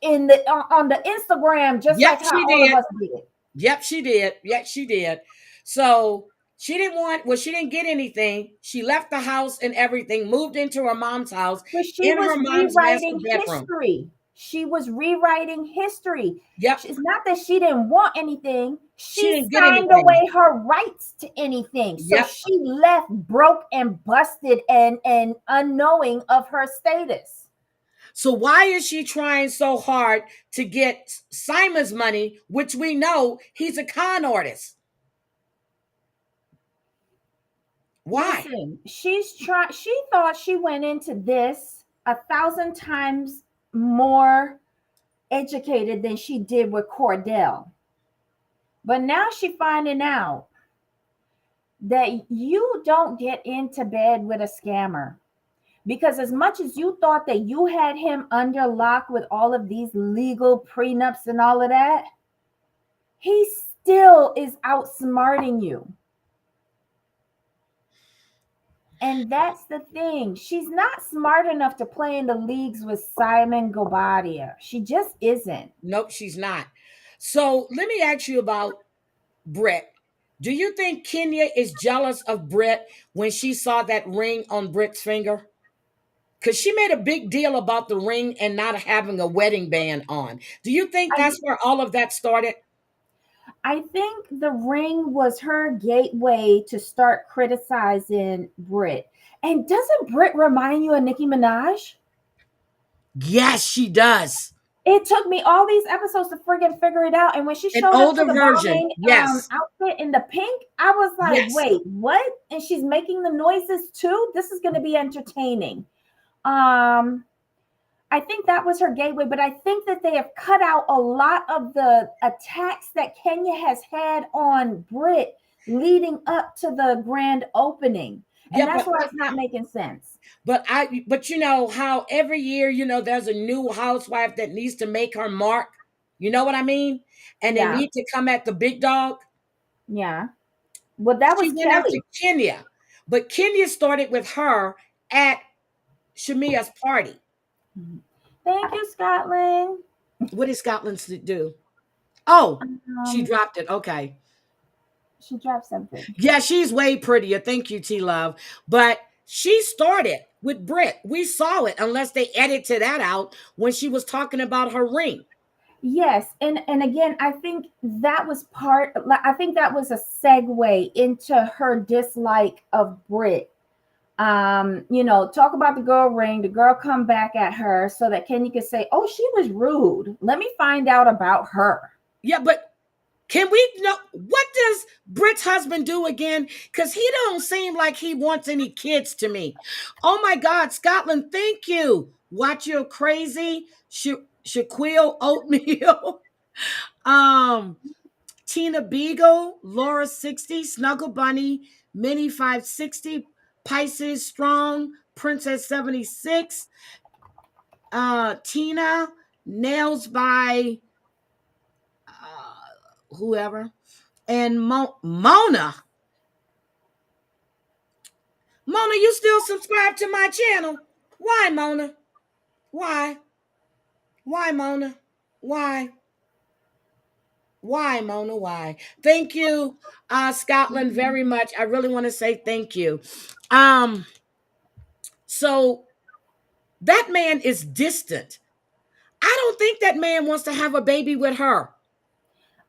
in the on the Instagram, just Yep, like how she all did. of us did. Yep, she did. Yep, she did. So she didn't get anything. She left the house and everything, moved into her mom's house But she in was her mom's master rewriting bedroom. history. She was rewriting history. Yep. It's not that she didn't want anything. She She didn't get signed anything. away her rights to anything. So Yep. she left broke and busted and unknowing of her status. So why is she trying so hard to get Simon's money, which we know he's a con artist? Why? Listen, she thought she went into this 1,000 times more educated than she did with Cordell. But now she's finding out that you don't get into bed with a scammer. Because as much as you thought that you had him under lock with all of these legal prenups and all of that, he still is outsmarting you. And that's the thing. She's not smart enough to play in the leagues with Simon Gobadia. She just isn't. Nope, she's not. So let me ask you about Britt. Do you think Kenya is jealous of Britt when she saw that ring on Britt's finger? Because she made a big deal about the ring and not having a wedding band on. Do you think that's where all of that started? I think the ring was her gateway to start criticizing Britt. And doesn't Britt remind you of Nicki Minaj? Yes, she does. It took me all these episodes to friggin' figure it out. And when she showed up to the Balmain outfit in the pink, I was like, wait, what? And she's making the noises too? This is going to be entertaining. I think that was her gateway, but I think that they have cut out a lot of the attacks that Kenya has had on Britt leading up to the grand opening. And that's why it's not making sense. But you know how every year, you know, there's a new housewife that needs to make her mark. You know what I mean? And they need to come at the big dog. Yeah. Well, that was She went after Kenya. But Kenya started with her at Shamia's party. Thank you, Scotland. What did Scotland do? Oh, she dropped it. Okay. She dropped something. Yeah, she's way prettier. Thank you, T-Love. But she started with Britt. We saw it, unless they edited that out when she was talking about her ring. Yes. And again, I think that was a segue into her dislike of Britt. You know, talk about the girl ring, the girl come back at her so that Kenya could say, oh, she was rude. Let me find out about her. Yeah, but can we know what does Britt's husband do again? Because he don't seem like he wants any kids to me. Oh my God, Scotland, thank you. Watch your crazy Shaquille Oatmeal. Tina Beagle, Laura 60, Snuggle Bunny, Minnie 560, Pisces Strong, Princess 76, Tina, Nails by whoever, and Mona. Mona, you still subscribe to my channel? Why, Mona? Why? Why, Mona? Why? Why, Mona? Why? Thank you, Scotland, very much. I really want to say thank you. So that man is distant. I don't think that man wants to have a baby with her.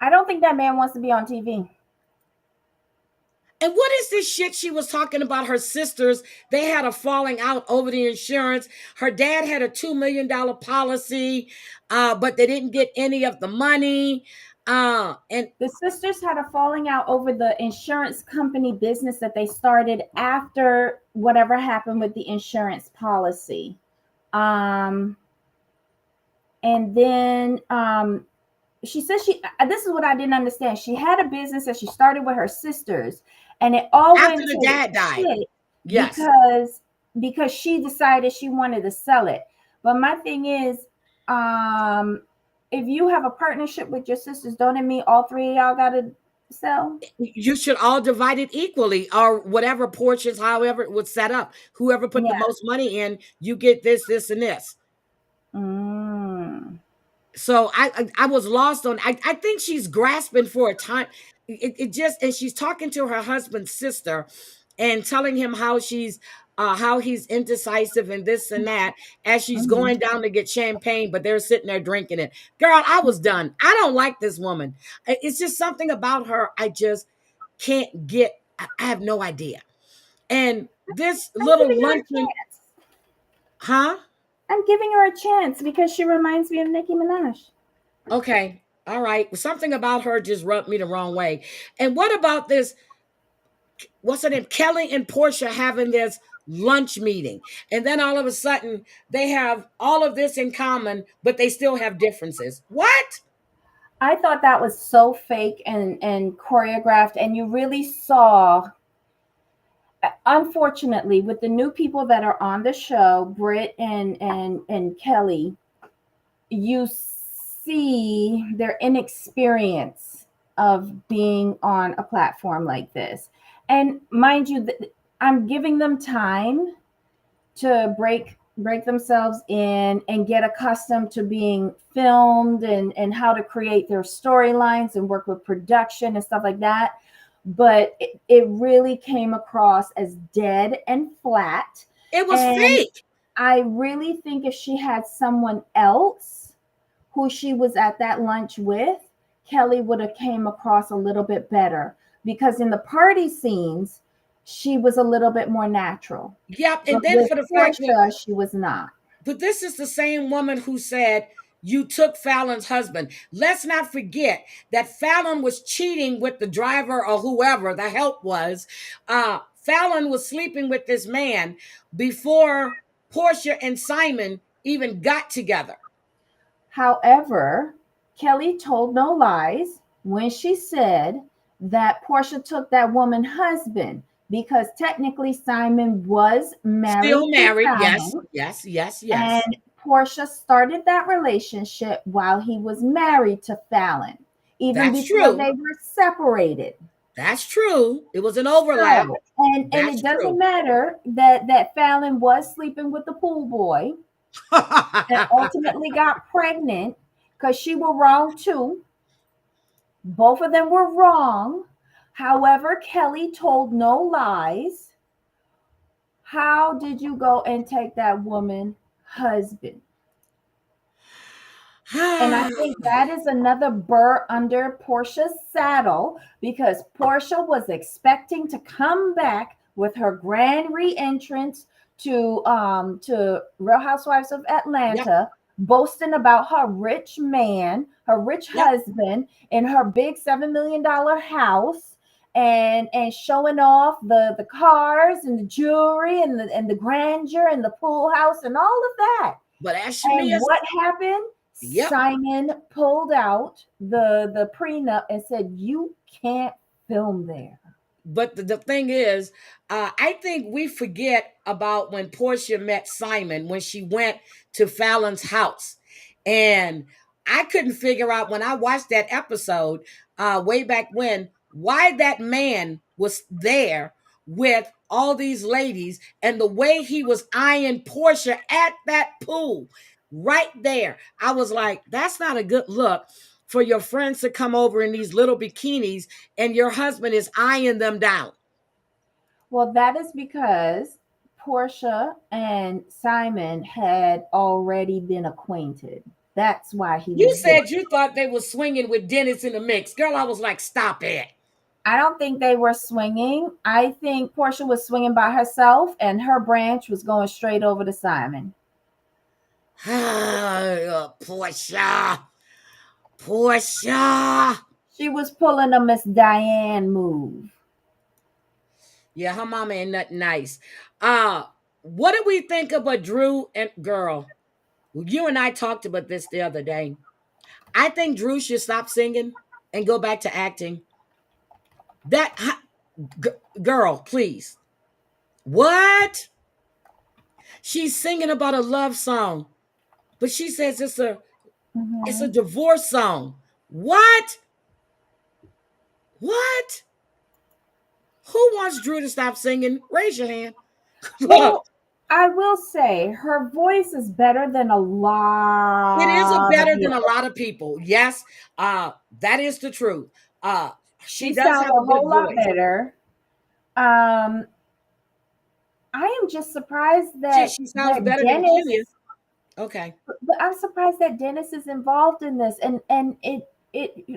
I don't think that man wants to be on TV. And what is this shit she was talking about? Her sisters, they had a falling out over the insurance. Her dad had a $2 million policy, but they didn't get any of the money. And the sisters had a falling out over the insurance company business that they started after whatever happened with the insurance policy. And then she said this is what I didn't understand. She had a business that she started with her sisters, and it all after went the to dad died. Yes. Because she decided she wanted to sell it. But my thing is, if you have a partnership with your sisters, don't it mean all three of y'all gotta sell? You should all divide it equally, or whatever portions, however it was set up. Whoever put the Yeah. most money in, you get this, this, and this. Mm. So I was lost on. I think she's grasping for a time. It just, and she's talking to her husband's sister, and telling him how he's indecisive and this and that, as she's Mhm. going down to get champagne, but they're sitting there drinking it. Girl, I was done. I don't like this woman. It's just something about her I just can't get. I have no idea. And this I'm little giving her a luncheon, chance. huh? I'm giving her a chance because she reminds me of Nicki Minaj. Okay. All right. Something about her just rubbed me the wrong way. And what about this? What's her name? Kelly and Portia having this lunch meeting. And then all of a sudden they have all of this in common, but they still have differences. What? I thought that was so fake and choreographed, and you really saw, unfortunately, with the new people that are on the show, Britt and Kelly, you see their inexperience of being on a platform like this. And mind you, I'm giving them time to break themselves in and get accustomed to being filmed and how to create their storylines and work with production and stuff like that. But it really came across as dead and flat. It was And fake. I really think if she had someone else who she was at that lunch with, Kelly would have came across a little bit better, because in the party scenes, she was a little bit more natural. Yep. And But then with for the fact that, Portia, she was not. but this is the same woman who said, you took Fallon's husband. Let's not forget that Fallon was cheating with the driver or whoever the help was. Fallon was sleeping with this man before Portia and Simon even got together. However, Kelly told no lies when she said that Portia took that woman's husband, because technically Simon was married. Still to married. Fallon, Yes. and Portia started that relationship while he was married to Fallon, even That's before true. they were separated. That's true. It was an overlap. So, and That's it doesn't true. matter that Fallon was sleeping with the pool boy and ultimately got pregnant, because she was wrong too. Both of them were wrong. However, Kelly told no lies. How did you go and take that woman's husband? And I think that is another burr under Portia's saddle, because Portia was expecting to come back with her grand re-entrance to Real Housewives of Atlanta, boasting about her rich man, her rich husband, in her big $7 million house, and showing off the cars and the jewelry and the grandeur and the pool house and all of that. But as And Shamea, what happened? Simon pulled out the prenup and said, you can't film there. but the thing is, I think we forget about when Portia met Simon, when she went to Fallon's house. And I couldn't figure out, when I watched that episode way back when, why that man was there with all these ladies, and the way he was eyeing Portia at that pool right there. I was like, that's not a good look for your friends to come over in these little bikinis and your husband is eyeing them down. Well, that is because Portia and Simon had already been acquainted. That's why he You was said there. you thought they were swinging with Dennis in the mix. Girl, I was like, stop it. I don't think they were swinging. I think Portia was swinging by herself, and her branch was going straight over to Simon. Portia. She was pulling a Miss Diane move. Yeah, her mama ain't nothing nice. What do we think about Drew and girl? You and I talked about this the other day. I think Drew should stop singing and go back to acting. Girl, please. What? She's singing about a love song. but she says it's a divorce song. What? What? Who wants Drew to stop singing? Raise your hand. Well, I will say her voice is better than a lot. It is better than a people. lot of people. Yes, that is the truth. She does sounds have a a whole good lot voice. better. I am just surprised that She sounds that better than Dennis. Kenya. Okay. But I'm surprised that Dennis is involved in this, and it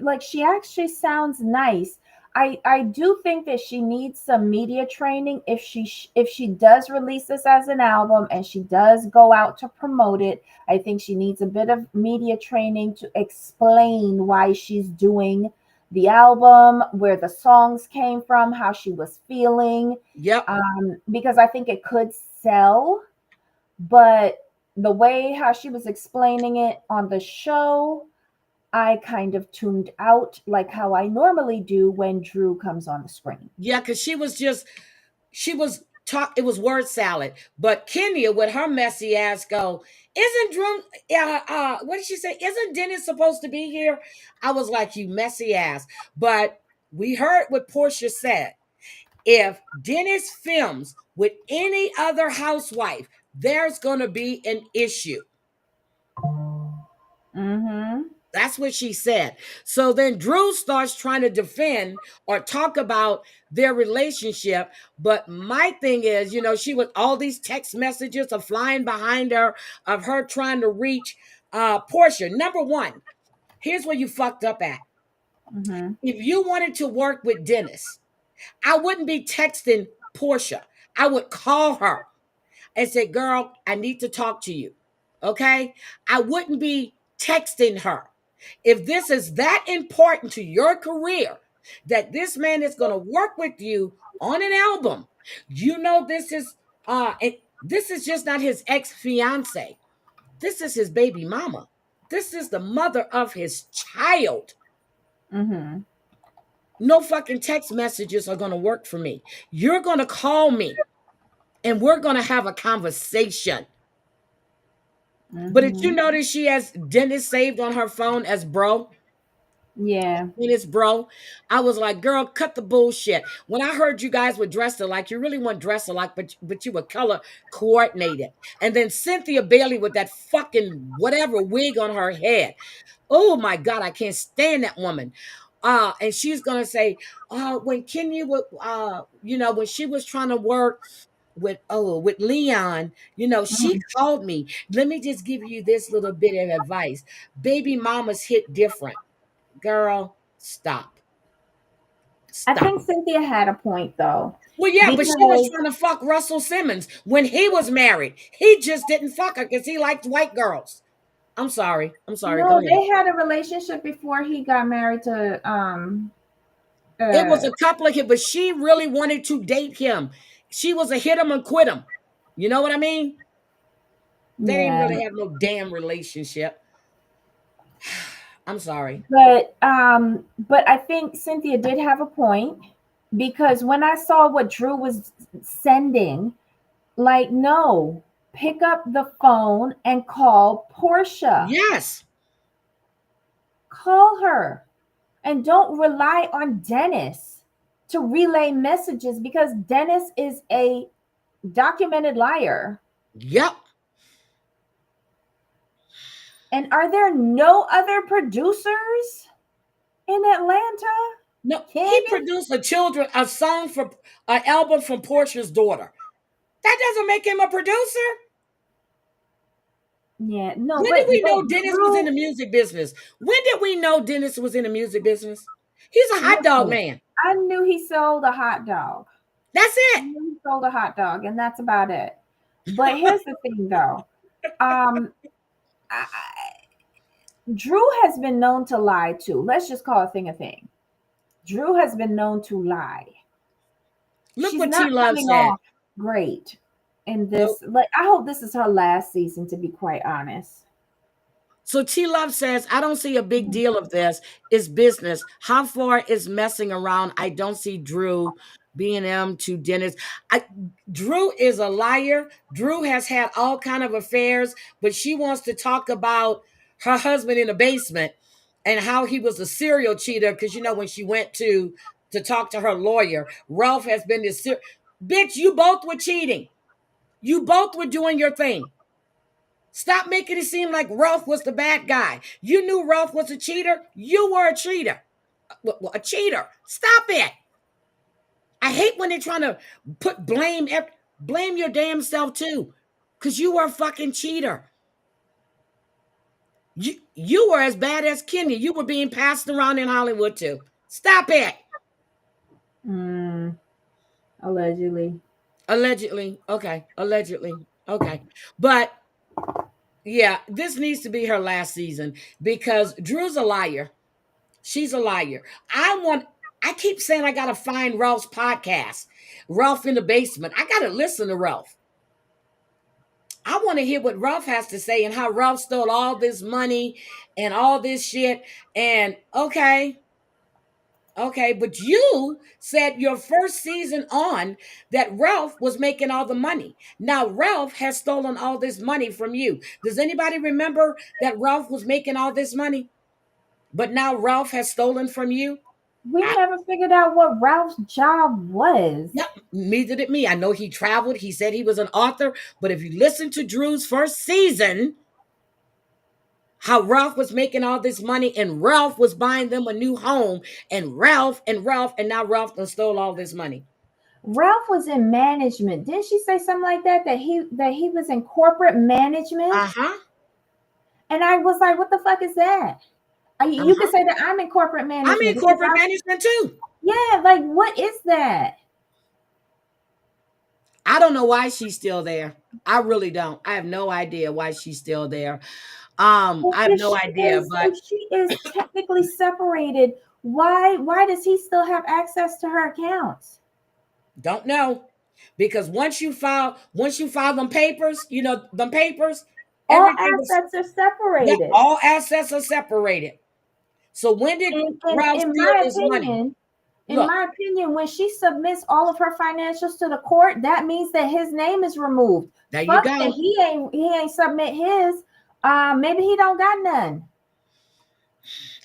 like she actually sounds nice. I do think that she needs some media training if she does release this as an album and she does go out to promote it. I think she needs a bit of media training to explain why she's doing the album, where the songs came from, how she was feeling. Yep. Because I think it could sell, but the way how she was explaining it on the show, I kind of tuned out, like how I normally do when Drew comes on the screen. Yeah, because it was word salad. But Kenya, with her messy ass, go, isn't Drew, what did she say? Isn't Dennis supposed to be here? I was like, you messy ass. But we heard what Portia said. If Dennis films with any other housewife, there's going to be an issue. Mm-hmm. That's what she said. So then Drew starts trying to defend or talk about their relationship. But my thing is, she with all these text messages are flying behind her of her trying to reach Portia. Number one, here's where you fucked up at. Mm-hmm. If you wanted to work with Dennis, I wouldn't be texting Portia. I would call her and say, girl, I need to talk to you. Okay? I wouldn't be texting her. If this is that important to your career, that this man is going to work with you on an album, this is just not his ex-fiance. This is his baby mama. This is the mother of his child. Mm-hmm. No fucking text messages are going to work for me. You're going to call me and we're going to have a conversation. Mm-hmm. But did you notice she has Dennis saved on her phone as bro? Yeah. Dennis, bro. I was like, girl, cut the bullshit. When I heard you guys were dressed alike, you really weren't dressed alike, but you were color coordinated. And then Cynthia Bailey with that fucking whatever wig on her head. Oh my God, I can't stand that woman. And she's gonna say, when Kenya would, when she was trying to work with Leon, she called me. Let me just give you this little bit of advice. Baby mamas hit different. Girl, stop. I think Cynthia had a point though. Well, yeah, but she was trying to fuck Russell Simmons when he was married. He just didn't fuck her because he liked white girls. I'm sorry. No, they had a relationship before he got married to it was a couple of him, but she really wanted to date him. She was a hit him and quit him. You know what I mean? They didn't really have no damn relationship. I'm sorry. But I think Cynthia did have a point, because when I saw what Drew was sending, like, no, pick up the phone and call Portia. Yes. Call her. And don't rely on Dennis to relay messages, because Dennis is a documented liar. Yep. And are there no other producers in Atlanta? No, he produced a song for an album from Portia's daughter. That doesn't make him a producer. Yeah, no. When did we know Dennis was in the music business? When did we know Dennis was in the music business? He's a hot dog man. I knew he sold a hot dog. That's it. I knew he sold a hot dog, and that's about it. But here's the thing, though. Drew has been known to lie too. Let's just call a thing a thing. Drew has been known to lie. Look what T Love said. Great. In this, I hope this is her last season, to be quite honest. So T Love says, I don't see a big deal of this. It's business. How far is messing around? I don't see Drew B&M to Dennis. Drew is a liar. Drew has had all kind of affairs, but she wants to talk about her husband in the basement and how he was a serial cheater. Because when she went to talk to her lawyer, Ralph has been this bitch. You both were cheating. You both were doing your thing. Stop making it seem like Ralph was the bad guy. You knew Ralph was a cheater. You were a cheater. A cheater. Stop it. I hate when they're trying to blame your damn self too, because you were a fucking cheater. You were as bad as Kenya. You were being passed around in Hollywood too. Stop it. Allegedly. Okay. Allegedly. Okay. But yeah, this needs to be her last season because Drew's a liar. She's a liar. I keep saying I got to find Ralph's podcast, Ralph in the Basement. I got to listen to Ralph. I want to hear what Ralph has to say and how Ralph stole all this money and all this shit. And okay, but you said your first season on that Ralph was making all the money. Now Ralph has stolen all this money from you. Does anybody remember that Ralph was making all this money? But now Ralph has stolen from you? We never figured out what Ralph's job was. Yep, neither did me. I know he traveled. He said he was an author. But if you listen to Drew's first season, how Ralph was making all this money and Ralph was buying them a new home and Ralph, and now Ralph done stole all this money. Ralph was in management. Didn't she say something like that? That he was in corporate management? Uh-huh. And I was like, what the fuck is that? You could say that I'm in corporate management. I'm in corporate management too. Yeah, like what is that? I don't know why she's still there. I really don't. I have no idea why she's still there. I have no idea. But if she is technically separated, why does he still have access to her accounts? Don't know. Because once you file them papers, them papers, all assets are separated. Yeah, all assets are separated. So when did Ralph steal his money? In my opinion, when she submits all of her financials to the court, that means that his name is removed. There you go. He ain't submit his. Maybe he don't got none.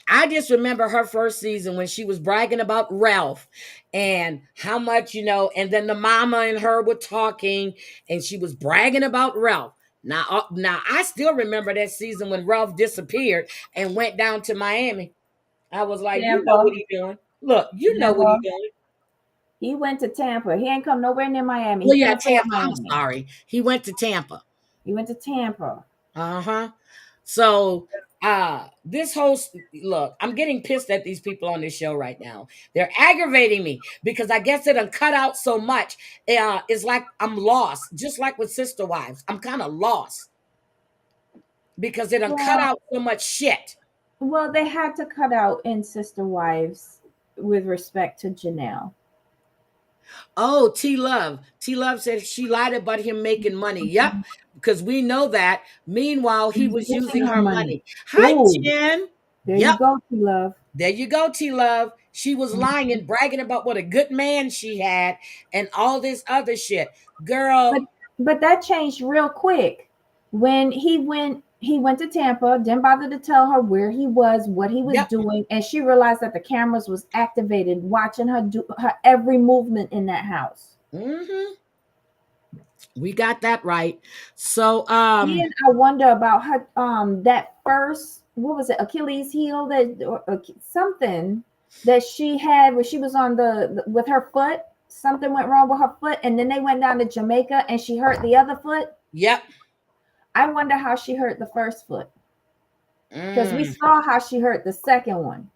I just remember her first season when she was bragging about Ralph and how much, and then the mama and her were talking and she was bragging about Ralph. Now I still remember that season when Ralph disappeared and went down to Miami. I was like, Tampa. You know what he's doing. Look, you know what he's doing. He went to Tampa. He ain't come nowhere near Miami. Well, yeah, Tampa. I'm sorry. He went to Tampa. Uh-huh. So this host, look, I'm getting pissed at these people on this show right now. They're aggravating me because I guess they done cut out so much. It's like I'm lost, just like with Sister Wives. I'm kind of lost because they done cut out so much shit. Well, they had to cut out in Sister Wives with respect to Janelle. Oh, T-Love said she lied about him making money. Yep, because we know that. Meanwhile, he was using her money. Hi, Jen. There you go, T-Love. There you go, T-Love. She was lying and bragging about what a good man she had and all this other shit. Girl. But that changed real quick. When he went to Tampa, didn't bother to tell her where he was, what he was doing, and she realized that the cameras was activated, watching her do her every movement in that house. Mm-hmm. We got that right. So and I wonder about her that first, what was it, Achilles heel something that she had where she was on with her foot. Something went wrong with her foot, and then they went down to Jamaica and she hurt the other foot. Yep. I wonder how she hurt the first foot. Because we saw how she hurt the second one.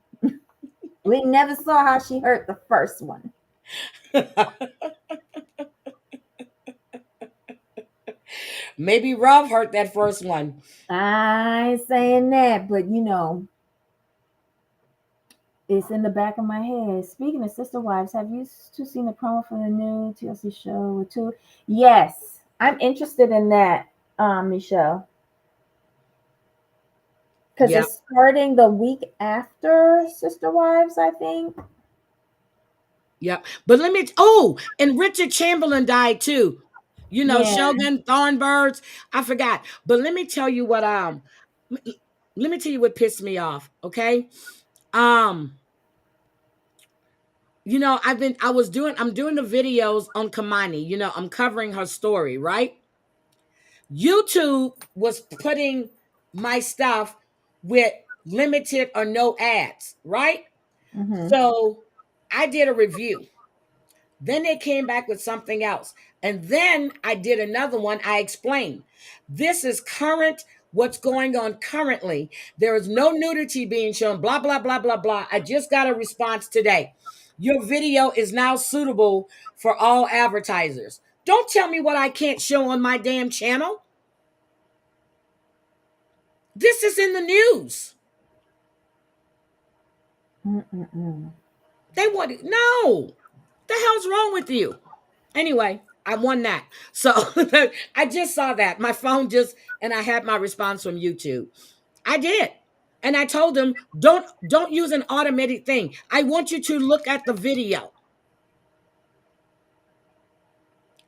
We never saw how she hurt the first one. Maybe Ralph hurt that first one. I ain't saying that, but it's in the back of my head. Speaking of Sister Wives, have you two seen the promo for the new TLC show with two? Yes, I'm interested in that, Michelle. Because it's starting the week after Sister Wives, I think. Yep. But let me, oh, and Richard Chamberlain died too. You know, Yeah. Shogun, Thornbirds. I forgot. But let me tell you what, let me tell you what pissed me off. Okay. Um, you know, I'm doing the videos on Kamani. You know, I'm covering her story, right? YouTube was putting my stuff with limited or no ads, right? Mm-hmm. So I did a review. Then they came back with something else. And then I did another one. I explained this is current, what's going on currently. There is no nudity being shown, blah, blah, blah, blah, blah. I just got a response today. Your video is now suitable for all advertisers. Don't tell me what I can't show on my damn channel. This is in the news. Mm-mm-mm. They want it. No. The hell's wrong with you? Anyway, I won that. So I just saw that. My phone just, and I had my response from YouTube. I did. And I told them, don't use an automated thing. I want you to look at the video.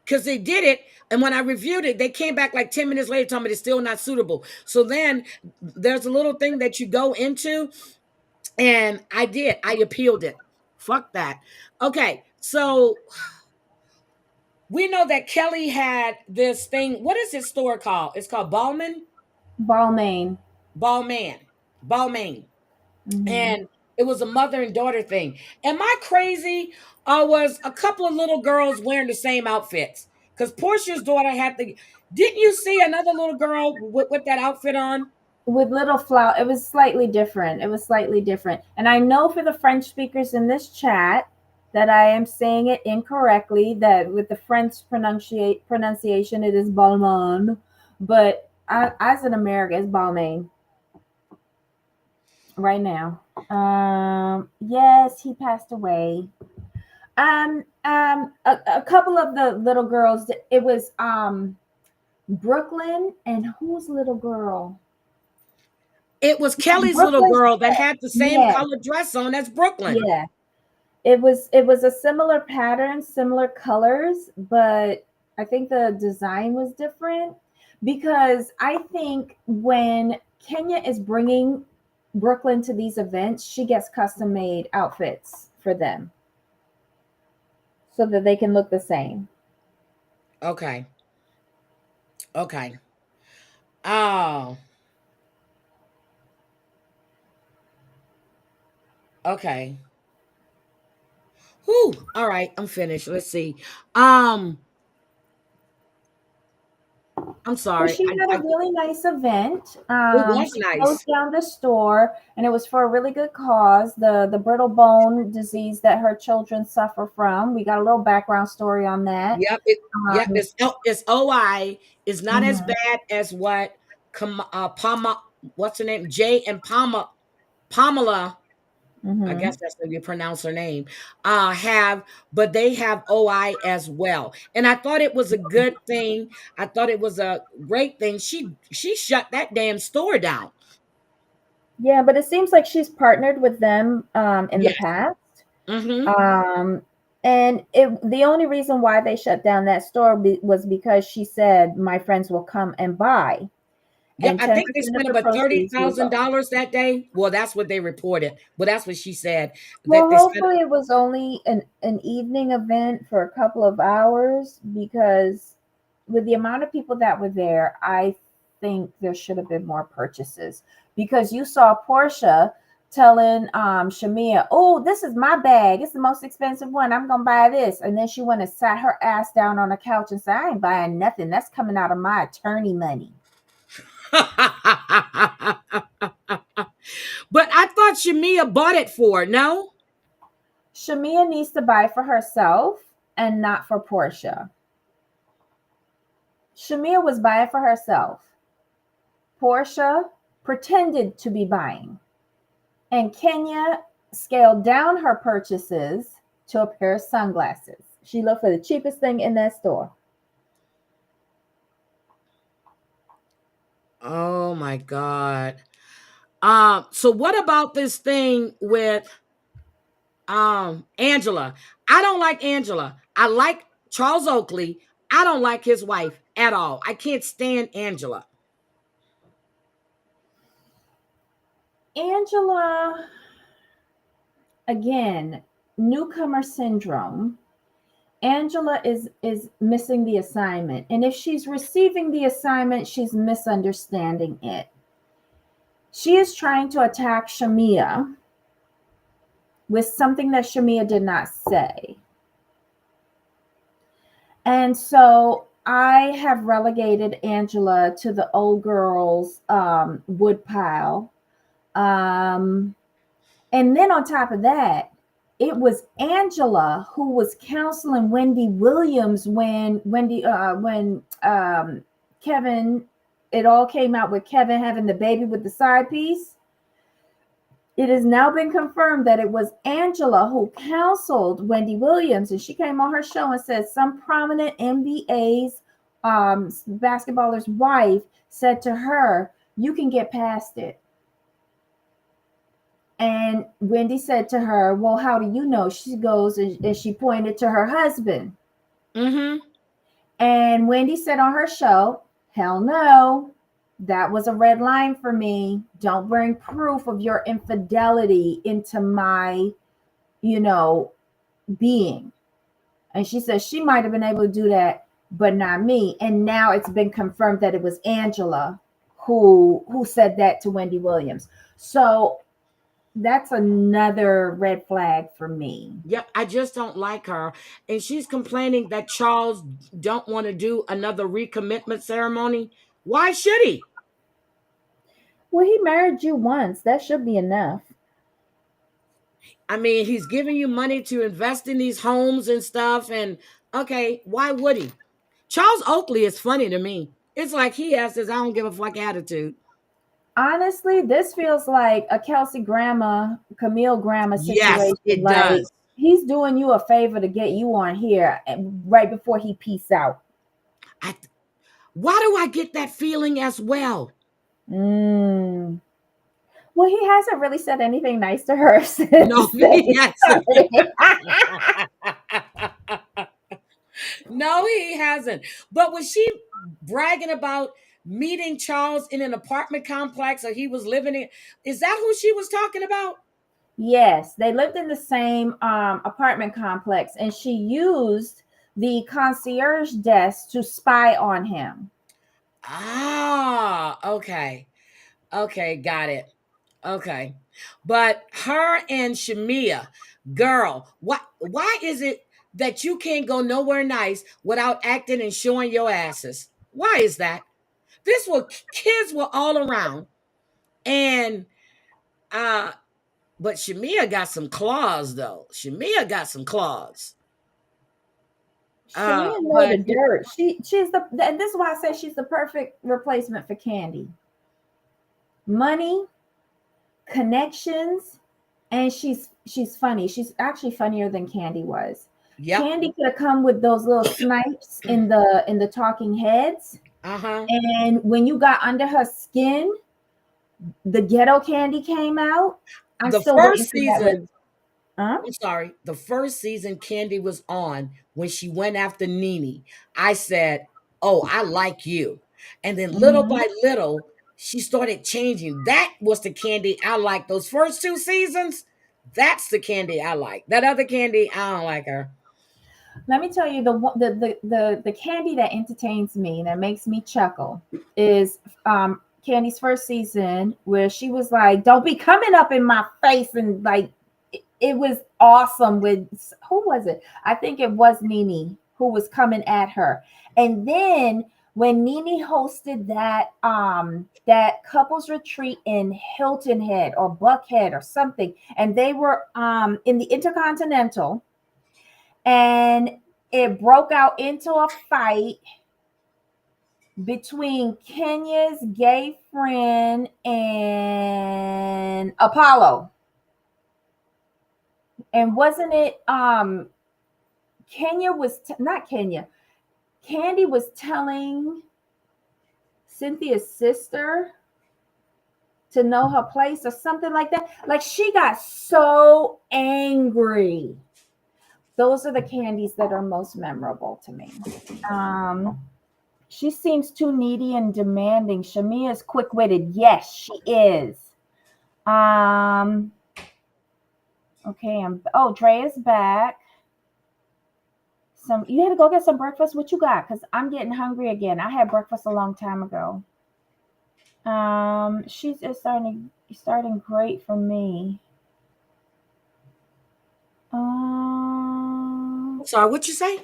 Because they did it. And when I reviewed it, they came back like 10 minutes later, telling me it's still not suitable. So then there's a little thing that you go into. And I did. I appealed it. Fuck that. Okay. So we know that Kelly had this thing. What is his store called? It's called Balmain. Balmain. Balmain. Balmain. Mm-hmm. And it was a mother and daughter thing. Am I crazy? Or was a couple of little girls wearing the same outfits? Because Portia's daughter had the. Didn't you see another little girl with that outfit on? With little flower, it was slightly different. It was slightly different. And I know for the French speakers in this chat that I am saying it incorrectly, that with the French pronunciation, it is Balmain. But as an American, it's Balmain. Right now. Yes, he passed away. A couple of the little girls, it was Brooklyn, and whose little girl? It was Kelly's little girl that had the same color dress on as Brooklyn. Yeah. It was a similar pattern, similar colors, but I think the design was different, because I think when Kenya is bringing Brooklyn to these events, she gets custom made outfits for them so that they can look the same. Okay. Okay. Oh. Okay. Whew. All right, I'm finished. Let's see. I'm sorry. Well, she had a really nice event. It was She nice. closed down the store, and it was for a really good cause, the brittle bone disease that her children suffer from. We got a little background story on that. Yep. It's OI. It's not as bad as what what's her name? Jay and Pamela. I guess that's how you pronounce her name, have, but they have OI as well. And I thought it was a good thing. I thought it was a great thing. She shut that damn store down. Yeah, but it seems like she's partnered with them in the past. Mm-hmm. And the only reason why they shut down that store was because she said, my friends will come and buy. Yeah, I think they spent about $30,000 that day. Well, that's what they reported. Well, that's what she said. Well, hopefully it was only an evening event for a couple of hours, because with the amount of people that were there, I think there should have been more purchases, because you saw Portia telling Shamia, oh, this is my bag. It's the most expensive one. I'm going to buy this. And then she went and sat her ass down on the couch and said, I ain't buying nothing. That's coming out of my attorney money. But I thought Shamia bought it for, no? Shamia needs to buy for herself and not for Portia. Shamia was buying for herself. Portia pretended to be buying. And Kenya scaled down her purchases to a pair of sunglasses. She looked for the cheapest thing in that store. Oh my God. So what about this thing with Angela. I don't like Angela. I like Charles Oakley. I don't like his wife at all. I can't stand Angela. Angela, again, newcomer syndrome. Angela is missing the assignment. And if she's receiving the assignment, she's misunderstanding it. She is trying to attack Shamea with something that Shamea did not say. And so I have relegated Angela to the old girls woodpile. And then on top of that, it was Angela who was counseling Wendy Williams when Kevin, it all came out with Kevin having the baby with the side piece. It has now been confirmed that it was Angela who counseled Wendy Williams, and she came on her show and said some prominent NBA's basketballer's wife said to her, "You can get past it." And Wendy said to her, "Well, how do you know?" She goes and she pointed to her husband. Mm-hmm. And Wendy said on her show, "Hell no. That was a red line for me. Don't bring proof of your infidelity into my, being." And she says she might have been able to do that, but not me. And now it's been confirmed that it was Angela who said that to Wendy Williams. So that's another red flag for me. Yep, I just don't like her. And she's complaining that Charles don't want to do another recommitment ceremony. Why should he? Well, he married you once. That should be enough. I mean, he's giving you money to invest in these homes and stuff. And okay, why would he? Charles Oakley is funny to me. It's like he has this I don't give a fuck attitude. Honestly, this feels like a Kelsey Grammer, Camille Grammer situation. Yes, it does. He's doing you a favor to get you on here right before he peace out. Why do I get that feeling as well? Well, he hasn't really said anything nice to her since. No, he hasn't. No, he hasn't. But was she bragging about meeting Charles in an apartment complex, or he was living in? Is that who she was talking about? Yes, they lived in the same apartment complex, and she used the concierge desk to spy on him. Ah, okay. Okay, got it. Okay. But her and Shamea, girl, why is it that you can't go nowhere nice without acting and showing your asses? Why is that? Kids were all around. And but Shamea got some claws though. Shamea got some claws. Shamea know the dirt. She's and this is why I say she's the perfect replacement for Kandi. Money, connections, and she's funny. She's actually funnier than Kandi was. Yep. Kandi could have come with those little snipes in the talking heads. Uh-huh. And when you got under her skin, the ghetto Kandi came out. The first season, I'm sorry, the first season Kandi was on when she went after Nene, I said, "Oh, I like you." And then little by little, she started changing. That was the Kandi I like. Those first 2 seasons, that's the Kandi I like. That other Kandi, I don't like her. Let me tell you, the Kandi that entertains me, that makes me chuckle, is Candy's first season, where she was like, "Don't be coming up in my face," and like it was awesome. With who was it? I think it was Nene who was coming at her. And then when Nene hosted that couples retreat in Hilton Head or Buckhead or something, and they were in the Intercontinental, and it broke out into a fight between Kenya's gay friend and Apollo. And wasn't it Kenya was not Kenya. Kandi was telling Cynthia's sister to know her place or something like that. Like she got so angry. Those are the candies that are most memorable to me. She seems too needy and demanding. Shamia is quick-witted. Yes, she is. Okay, Dre is back. You had to go get some breakfast. What you got? Because I'm getting hungry again. I had breakfast a long time ago. She's starting great for me. Sorry, what you say?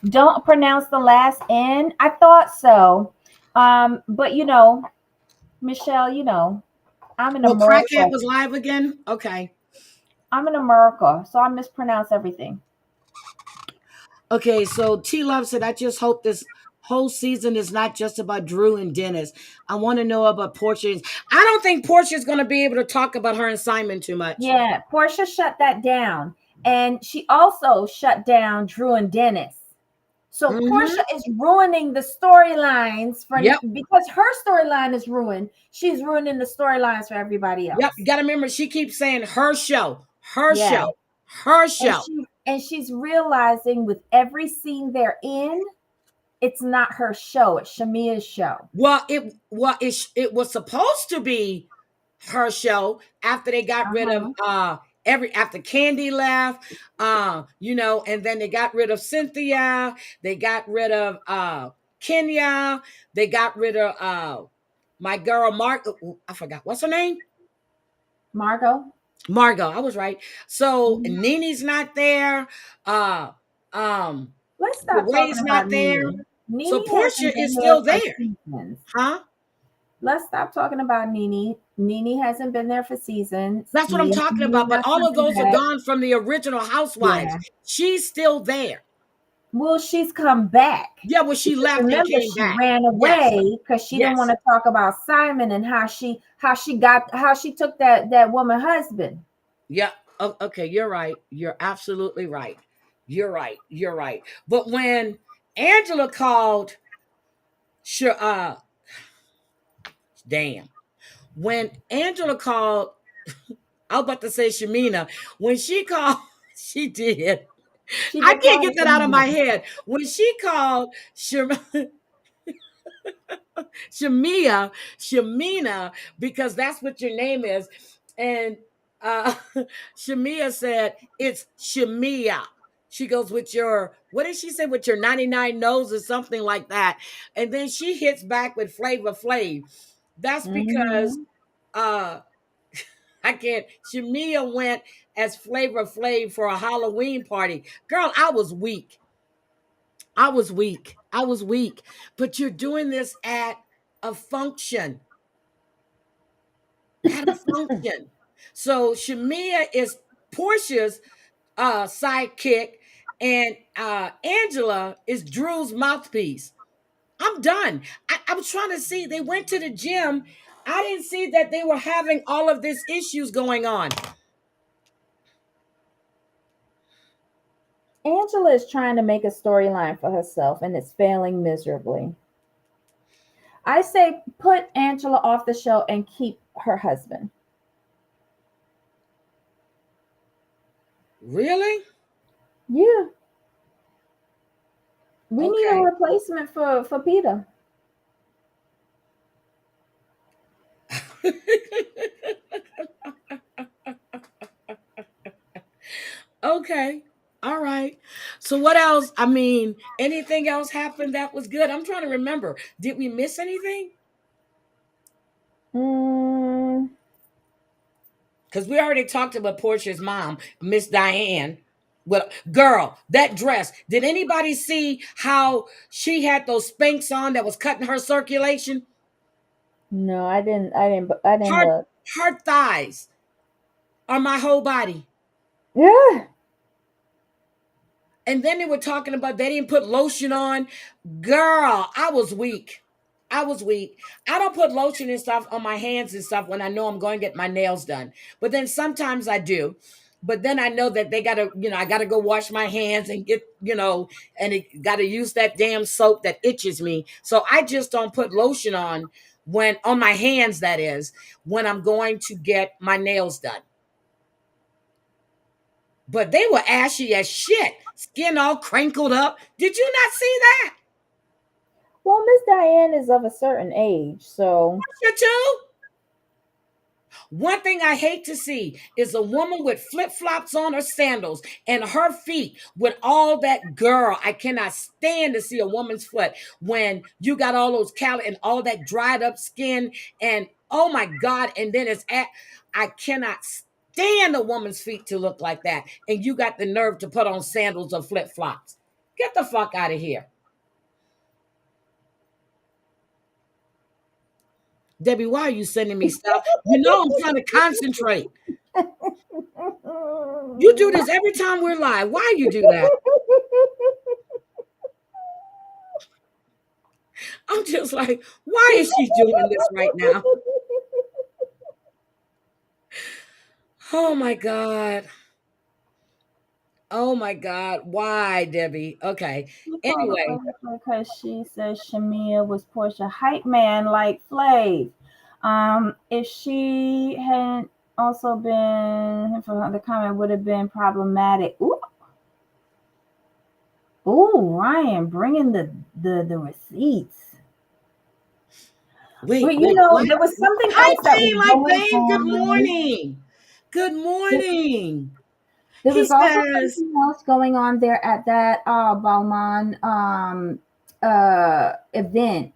Don't pronounce the last N. I thought so. But Michelle, I'm in America. Crackhead was live again? Okay. I'm in America, so I mispronounce everything. Okay, so T Love said, I just hope this whole season is not just about Drew and Dennis. I want to know about Portia. I don't think Portia's going to be able to talk about her and Simon too much. Yeah, Portia shut that down. And she also shut down Drew and Dennis. So Portia is ruining the storylines because her storyline is ruined. She's ruining the storylines for everybody else. Yep, you got to remember, she keeps saying her show, her show, her show. And she's realizing with every scene they're in, it's not her show. It's Shamia's show. Well, it was supposed to be her show after they got rid of after Candy left, and then they got rid of Cynthia, they got rid of Kenya, they got rid of my girl I forgot what's her name. Margot, I was right. So Nene's not there. Let's stop talking not about there. Nene. So Portia is still there. Huh? Let's stop talking about Nene. Nene hasn't been there for seasons. That's what I'm talking about. But all of those are gone from the original Housewives. Yeah. She's still there. Well, she's come back. Yeah, well, she left. Remember, she ran away because she didn't want to talk about Simon and how she took that woman husband. Yeah. Okay, you're right. You're absolutely right. You're right. But when Angela called, when Angela called, I was about to say Shamina. When she called, she did. I can't get that out of my head. When she called Shamina, because that's what your name is, and Shamia said it's Shamia. She goes with your, what did she say, with your 99 nose or something like that, and then she hits back with Flavor Flav. That's because I can't. Shamia went as Flavor Flav for a Halloween party. Girl, I was weak. But you're doing this at a function. So Shamia is Portia's sidekick, and Angela is Drew's mouthpiece. I'm done. I was trying to see. They went to the gym. I didn't see that they were having all of these issues going on. Angela is trying to make a storyline for herself, and it's failing miserably. I say put Angela off the show and keep her husband. Really? Yeah. We need a replacement for Peter. Okay. All right. So what else? I mean, anything else happened that was good? I'm trying to remember. Did we miss anything? Because we already talked about Portia's mom, Miss Diane. Well, girl, that dress. Did anybody see how she had those Spanx on that was cutting her circulation? No, I didn't look. Her thighs are my whole body. Yeah. And then they were talking about they didn't put lotion on. Girl, I was weak. I don't put lotion and stuff on my hands and stuff when I know I'm going to get my nails done. But then sometimes I do. But then I know that they got to, I got to go wash my hands and get, and it got to use that damn soap that itches me. So I just don't put lotion on when on my hands, that is, when I'm going to get my nails done. But they were ashy as shit, skin all crinkled up. Did you not see that? Well, Miss Diane is of a certain age, so. You too? One thing I hate to see is a woman with flip-flops on or sandals and her feet with all that. Girl, I cannot stand to see a woman's foot when you got all those callus and all that dried up skin, and oh my God, and then I cannot stand a woman's feet to look like that, and you got the nerve to put on sandals or flip-flops. Get the fuck out of here. Debbie, why are you sending me stuff? You know I'm trying to concentrate. You do this every time we're live. Why you do that? I'm just like, why is she doing this right now? Oh my God. Oh my God. Why, Debbie? Okay. Anyway. Because she says Shamia was Portia hype man like Flav. If she hadn't also been, the comment would have been problematic. Ooh, Ryan, bringing the receipts. Wait, but you know, there was something else that was going on. Good morning. Good morning. There was also something else going on there at that Balmain event,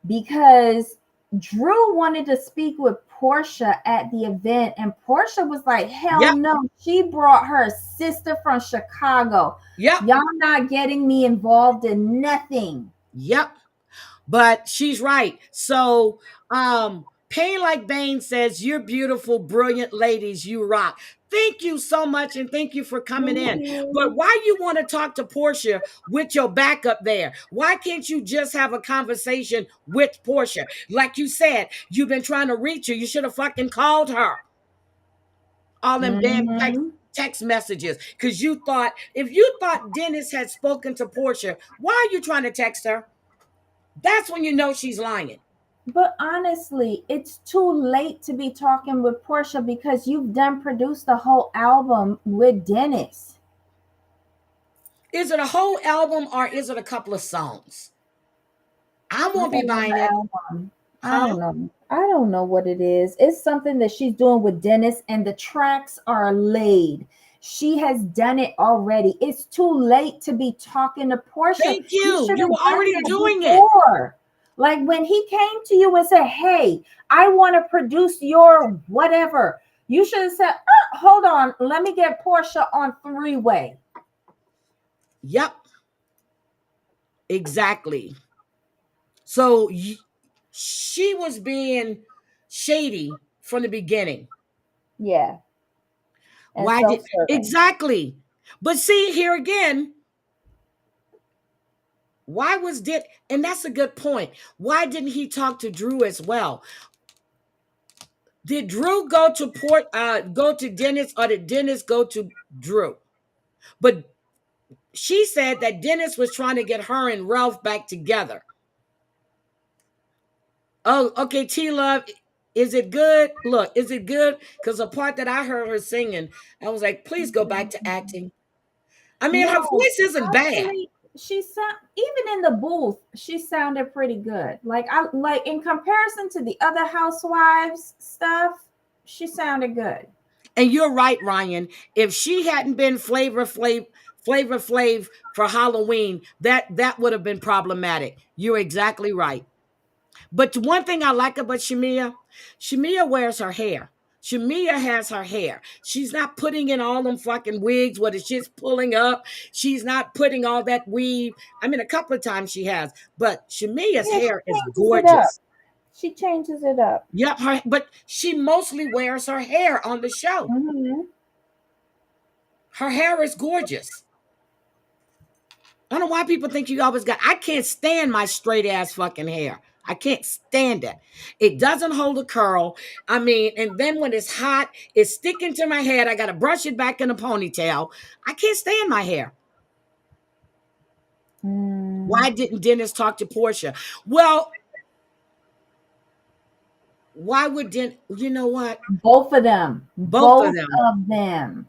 because Drew wanted to speak with Portia at the event, and Portia was like, hell no, she brought her sister from Chicago. Yep. Y'all not getting me involved in nothing. Yep. But she's right. So Pain Like Bane says, you're beautiful, brilliant ladies. You rock. Thank you so much, and thank you for coming in. But why you want to talk to Portia with your backup there? Why can't you just have a conversation with Portia? Like you said, you've been trying to reach her. You should have fucking called her. All them damn text messages. Because you thought, if you thought Dennis had spoken to Portia, why are you trying to text her? That's when you know she's lying. But honestly, it's too late to be talking with Portia because you've done produced the whole album with Dennis. Is it a whole album or is it a couple of songs? I won't be buying it. I don't know. I don't know what it is. It's something that she's doing with Dennis, and the tracks are laid. She has done it already. It's too late to be talking to Portia. Thank you. You were already doing it. Like when he came to you and said, hey, I want to produce your whatever, you should have said, hold on, let me get Portia on three-way. Yep. Exactly. So she was being shady from the beginning. Yeah. And why did exactly? But see, here again, why was and that's a good point. Why didn't he talk to Drew as well? Did Drew go to Dennis, or did Dennis go to Drew? But she said that Dennis was trying to get her and Ralph back together. Oh, okay, T-Love, is it good? Look, is it good? Because the part that I heard her singing, I was like, please go back to acting. I mean, her voice isn't bad. She even in the booth, she sounded pretty good. Like in comparison to the other housewives stuff, she sounded good. And you're right, Ryan. If she hadn't been Flavor Flav for Halloween, that would have been problematic. You're exactly right. But one thing I like about Shamia wears her hair. Shamia has her hair. She's not putting in all them fucking wigs where the shit's pulling up. She's not putting all that weave. I mean, a couple of times she has. But Shamia's hair is gorgeous. She changes it up. Yep, but she mostly wears her hair on the show. Mm-hmm. Her hair is gorgeous. I don't know why people think you always got... I can't stand my straight ass fucking hair. I can't stand it. It doesn't hold a curl. I mean, and then when it's hot, it's sticking to my head. I got to brush it back in a ponytail. I can't stand my hair. Why didn't Dennis talk to Portia? Well, Why would you know what? Both of them. Both of them. Of them.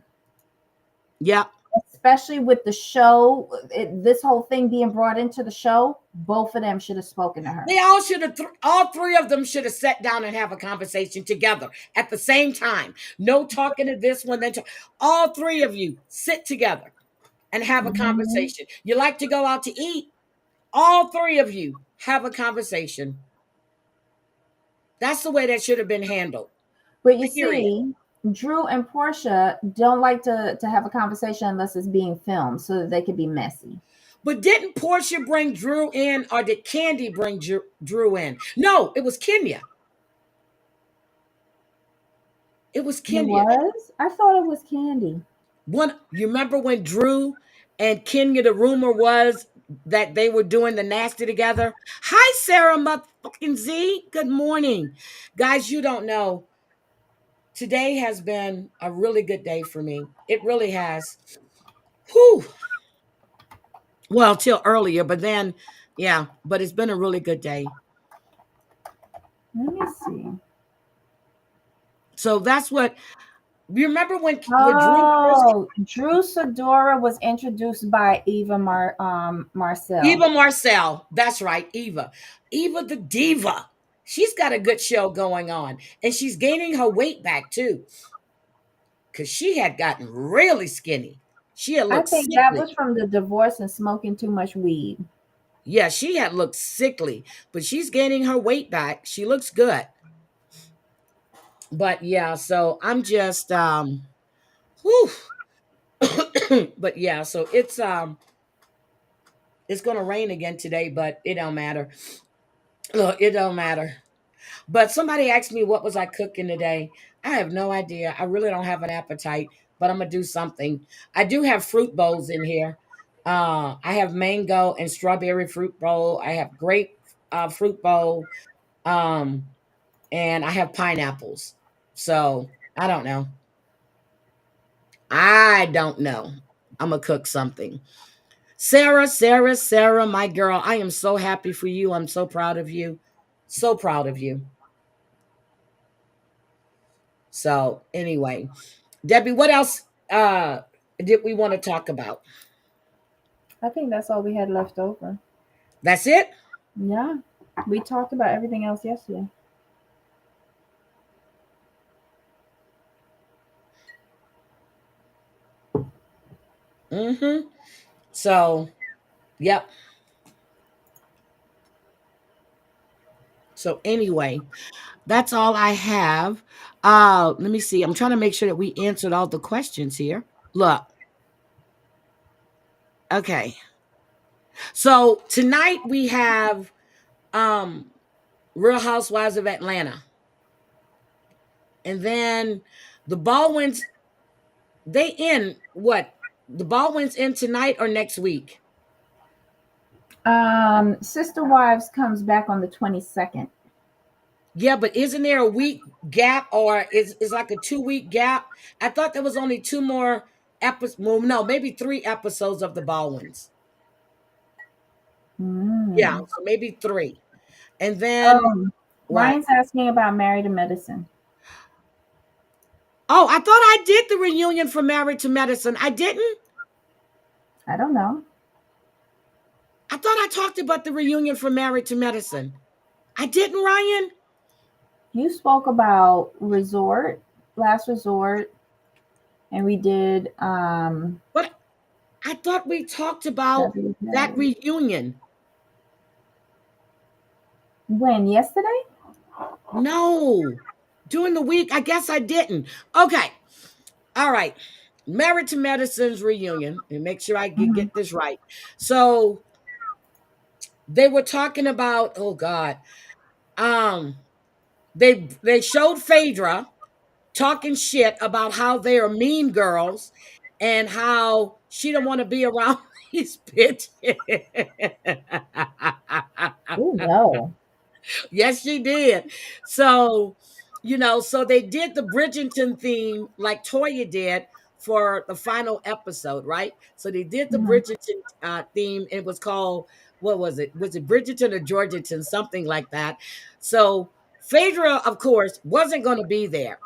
Yep. Especially with the show, this whole thing being brought into the show, both of them should have spoken to her. They all should have, all three of them should have sat down and have a conversation together at the same time. No talking to this one, then all three of you sit together and have a conversation. You like to go out to eat? All three of you have a conversation. That's the way that should have been handled. But you see, Drew and Portia don't like to have a conversation unless it's being filmed so that they could be messy. But didn't Portia bring Drew in, or did Candy bring Drew in? No, it was Kenya. It was Kenya. It was? I thought it was Candy. You remember when Drew and Kenya, the rumor was that they were doing the nasty together? Hi, Sarah motherfucking Z. Good morning. Guys, you don't know. Today has been a really good day for me. It really has. Whew. Well, till earlier, but then, yeah, but it's been a really good day. Let me see. So that's what, you remember when Drew Sidora was introduced by Eva Marcel. Eva Marcel, that's right, Eva the diva. She's got a good show going on, and she's gaining her weight back too, because she had gotten really skinny. She had looked sickly. That was from the divorce and smoking too much weed. Yeah, she had looked sickly, but she's gaining her weight back. She looks good. But yeah, so I'm just whew. But yeah, so it's gonna rain again today, but it don't matter. Look, it don't matter. But somebody asked me what was I cooking today. I have no idea. I really don't have an appetite, but I'm gonna do something. I do have fruit bowls in here. I have mango and strawberry fruit bowl. I have grape fruit bowl, and I have pineapples. So I don't know. I'm gonna cook something. Sarah, my girl, I am so happy for you. I'm so proud of you. So proud of you. So anyway, Debbie, what else did we want to talk about? I think that's all we had left over. That's it? Yeah. We talked about everything else yesterday. So, yep. So anyway, that's all I have. Let me see. I'm trying to make sure that we answered all the questions here. Look. Okay. So tonight we have Real Housewives of Atlanta. And then the Baldwins, they end what? The Baldwins end tonight or next week? Sister Wives comes back on the 22nd. Yeah, but isn't there a week gap, or is like a 2-week gap? I thought there was only 2 more episodes. Well, no, maybe 3 episodes of the Baldwins. Yeah, so maybe 3. And then Ryan's asking about Married to Medicine. Oh, I thought I did the reunion for Married to Medicine. I didn't? I don't know. I thought I talked about the reunion for Married to Medicine. I didn't, Ryan? You spoke about Last Resort, and we did but I thought we talked about that reunion. When? Yesterday? No. During the week. I guess I didn't. Okay. All right. Married to Medicine's reunion. And make sure I get this right. So they were talking about, oh God. They showed Phaedra talking shit about how they are mean girls and how she don't want to be around these bitches. Oh no. Yes, she did. So, so they did the Bridgerton theme like Toya did for the final episode, right? So they did the Bridgerton theme. It was called, what was it? Was it Bridgerton or Georgerton? Something like that. So Phaedra, of course, wasn't going to be there.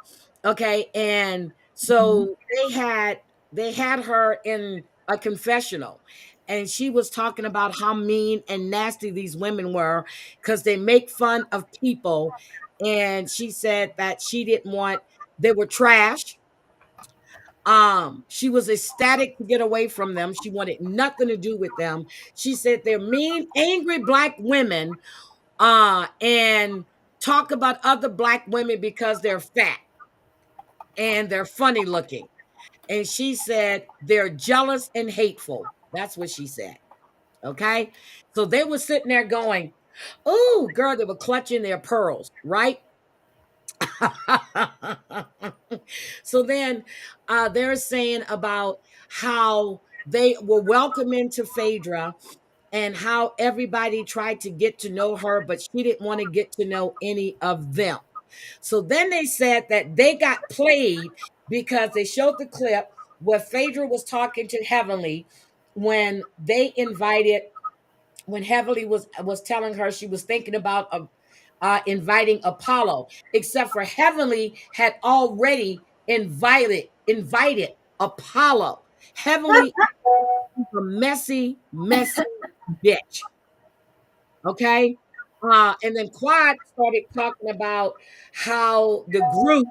Okay, and so they had her in a confessional, and she was talking about how mean and nasty these women were because they make fun of people, and she said that she didn't want they were trash. She was ecstatic to get away from them. She wanted nothing to do with them. She said they're mean, angry black women, and talk about other black women because they're fat and they're funny looking. And she said they're jealous and hateful. That's what she said. Okay. So they were sitting there going, oh, girl, they were clutching their pearls, right? So then they're saying about how they were welcoming to Phaedra and how everybody tried to get to know her, but she didn't want to get to know any of them. So then they said that they got played because they showed the clip where Phaedra was talking to Heavenly when they invited, when Heavenly was telling her she was thinking about inviting Apollo, except for Heavenly had already invited Apollo. Heavenly is a messy bitch. Okay. And then Quad started talking about how the group,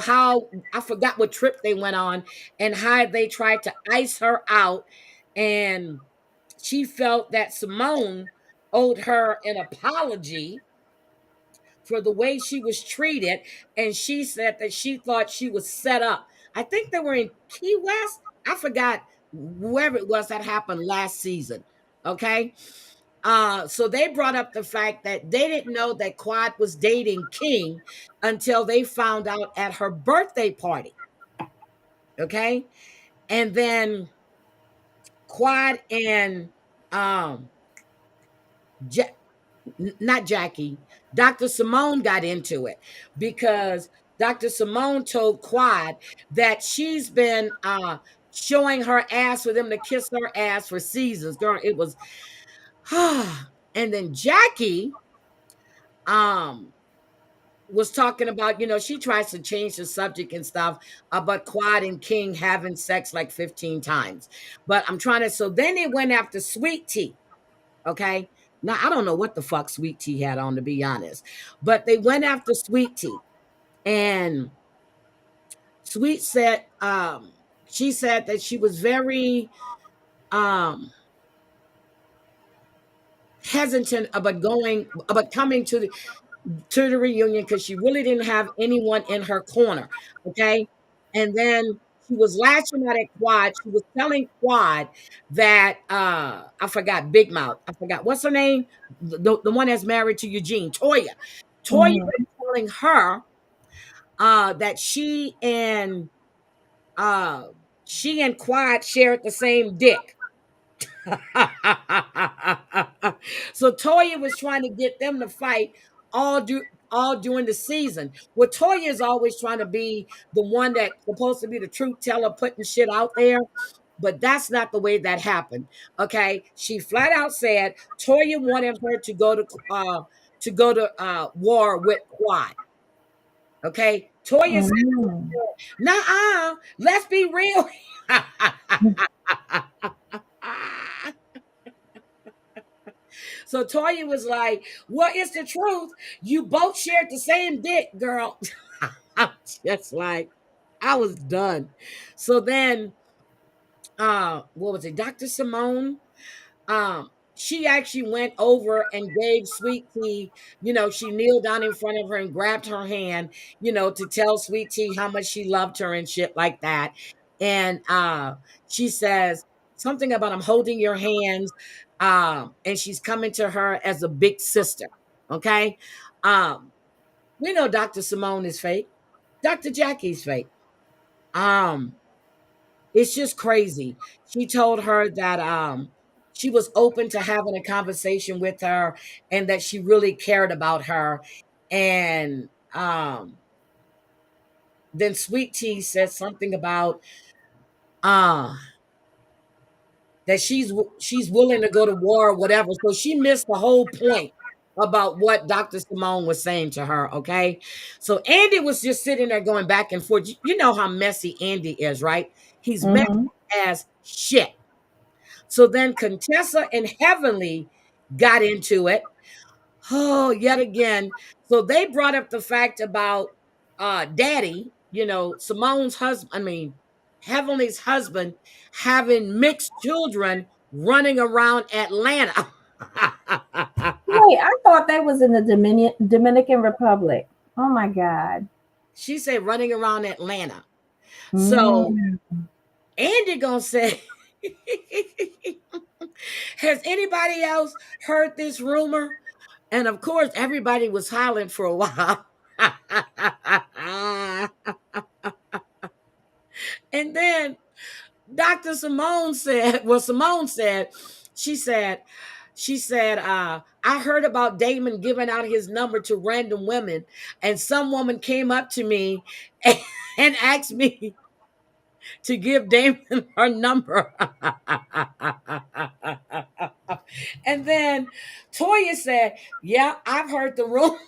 how I forgot what trip they went on and how they tried to ice her out. And she felt that Simone owed her an apology for the way she was treated. And she said that she thought she was set up. I think they were in Key West. I forgot wherever it was that happened last season. Okay. So they brought up the fact that they didn't know that Quad was dating King until they found out at her birthday party. Okay. And then Quad and not Jackie, Dr. Simone got into it because Dr. Simone told Quad that she's been showing her ass for them to kiss her ass for seasons. Girl, it was and then Jackie was talking about, she tries to change the subject and stuff about Quad and King having sex like 15 times. But I'm trying to, so then they went after Sweet Tea. Okay. Now, I don't know what the fuck Sweet Tea had on, to be honest, but they went after Sweet Tea. And Sweet said, she said that she was very hesitant about coming to the reunion because she really didn't have anyone in her corner. Okay. And then she was lashing out at Quad. She was telling Quad that I forgot Big Mouth. I forgot what's her name? The one that's married to Eugene, Toya. Toya was telling her that she and Quad shared the same dick. So Toya was trying to get them to fight all during the season. Well, Toya is always trying to be the one that's supposed to be the truth teller, putting shit out there, but that's not the way that happened. Okay, she flat out said Toya wanted her to go to war with Quad. Okay, Toya said, "Nuh-uh, let's be real." So Toya was like, well, it's the truth. You both shared the same dick, girl. I'm just like, I was done. So then, what was it? Dr. Simone, she actually went over and gave Sweet Tea, she kneeled down in front of her and grabbed her hand, to tell Sweet Tea how much she loved her and shit like that. And she says something about I'm holding your hands. And she's coming to her as a big sister. Okay. We know Dr. Simone is fake. Dr. Jackie's fake. It's just crazy. She told her that she was open to having a conversation with her and that she really cared about her. And then Sweet Tea said something about that she's willing to go to war or whatever. So she missed the whole point. about what Dr. Simone was saying to her, okay? So Andy was just sitting there going back and forth. You know how messy Andy is, right? He's messy as shit. So then Contessa and Heavenly got into it. Oh, yet again. So they brought up the fact about Daddy, Simone's husband, Heavenly's husband having mixed children running around Atlanta. Wait, I thought that was in the Dominican Republic. Oh my God. She said running around Atlanta. So Andy gonna say, has anybody else heard this rumor? And of course, everybody was hollering for a while. And then Dr. Simone said, she said, I heard about Damon giving out his number to random women, and some woman came up to me and asked me to give Damon her number. And then Toya said, yeah, I've heard the rumor.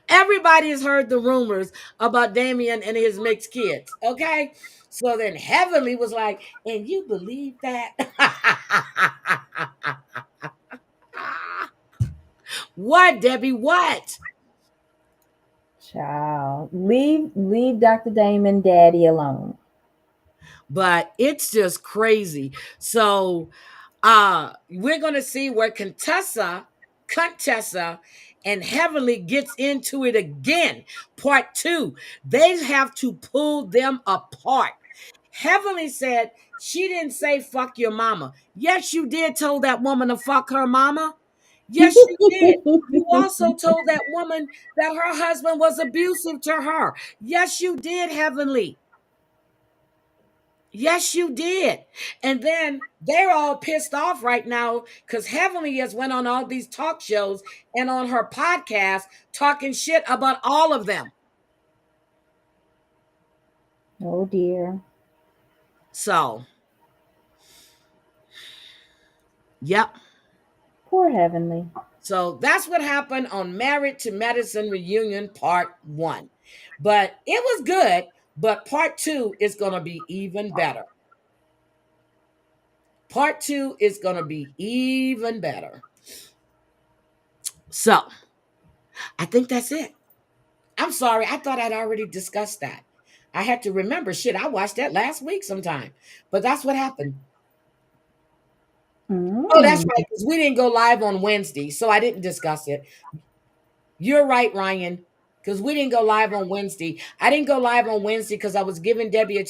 Everybody has heard the rumors about Damien and his mixed kids. Okay. So then Heavenly was like, and you believe that? What, Debbie? What? Child, leave Dr. Damon Daddy alone. But it's just crazy. So we're gonna see where Contessa and Heavenly gets into it again. Part 2. They have to pull them apart. Heavenly said she didn't say fuck your mama. Yes, you did tell that woman to fuck her mama. Yes, you did. You also told that woman that her husband was abusive to her. Yes, you did, Heavenly. Yes, you did. And then they're all pissed off right now because Heavenly has went on all these talk shows and on her podcast talking shit about all of them. Oh, dear. So, yep. Poor Heavenly. So that's what happened on Married to Medicine Reunion Part 1. But it was good, but Part 2 is going to be even better. Part 2 is going to be even better. So, I think that's it. I'm sorry. I thought I'd already discussed that. I had to remember. Shit, I watched that last week sometime. But that's what happened. Oh, that's right, because we didn't go live on Wednesday, so I didn't discuss it. You're right, Ryan, because we didn't go live on Wednesday. I didn't go live on Wednesday because I was giving Debbie a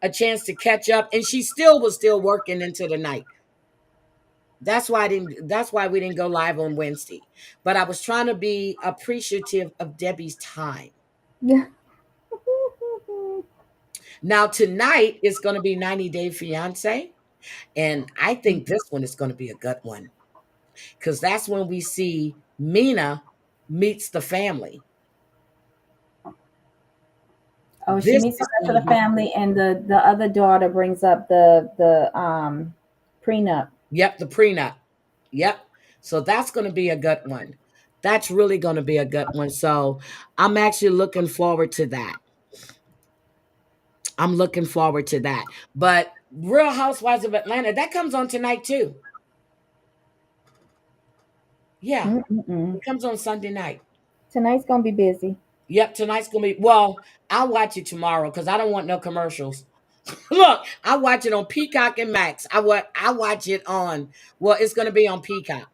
chance to catch up, and she was still working into the night. That's why we didn't go live on Wednesday. But I was trying to be appreciative of Debbie's time. Yeah. Now tonight is going to be 90 Day Fiance. And I think this one is going to be a good one. Because that's when we see Mina meets the family. Oh, she meets the rest of the family, and the other daughter brings up the prenup. Yep, the prenup. Yep. So that's going to be a good one. That's really going to be a good one. So I'm actually looking forward to that. But Real Housewives of Atlanta, that comes on tonight too. Yeah. It comes on Sunday night. Tonight's going to be busy. Yep, tonight's going to be, well, I'll watch it tomorrow because I don't want no commercials. Look, I watch it on Peacock and Max. I watch it on, well, it's going to be on Peacock.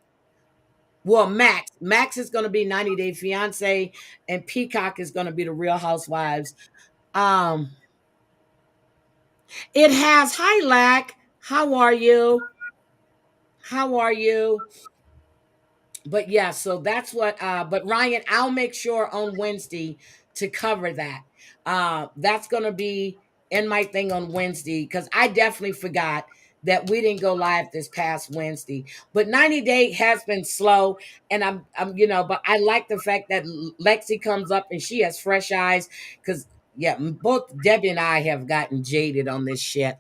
Well, Max is going to be 90 Day Fiance, and Peacock is going to be the Real Housewives. It has, hi, Lack. How are you? But yeah, so that's what, but Ryan, I'll make sure on Wednesday to cover that. That's going to be in my thing on Wednesday because I definitely forgot that we didn't go live this past Wednesday. But 90 Day has been slow, and I'm but I like the fact that Lexi comes up and she has fresh eyes because, yeah, both Debbie and I have gotten jaded on this shit.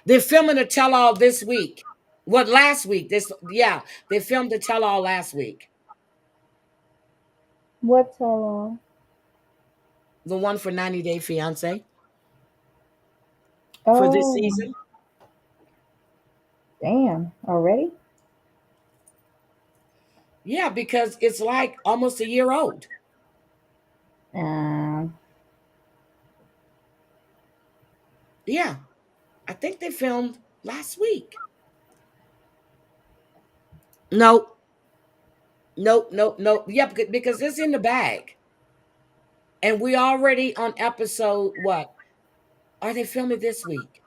They're filming a tell-all this week. What, last week? They filmed the tell-all last week. What tell-all? The one for 90 Day Fiance for this Oh, season. damn! Already? Yeah, because it's like almost a year old. Yeah, I think they filmed last week. Nope. Nope. Yeah, because it's in the bag. And we already on episode what? Are they filming this week?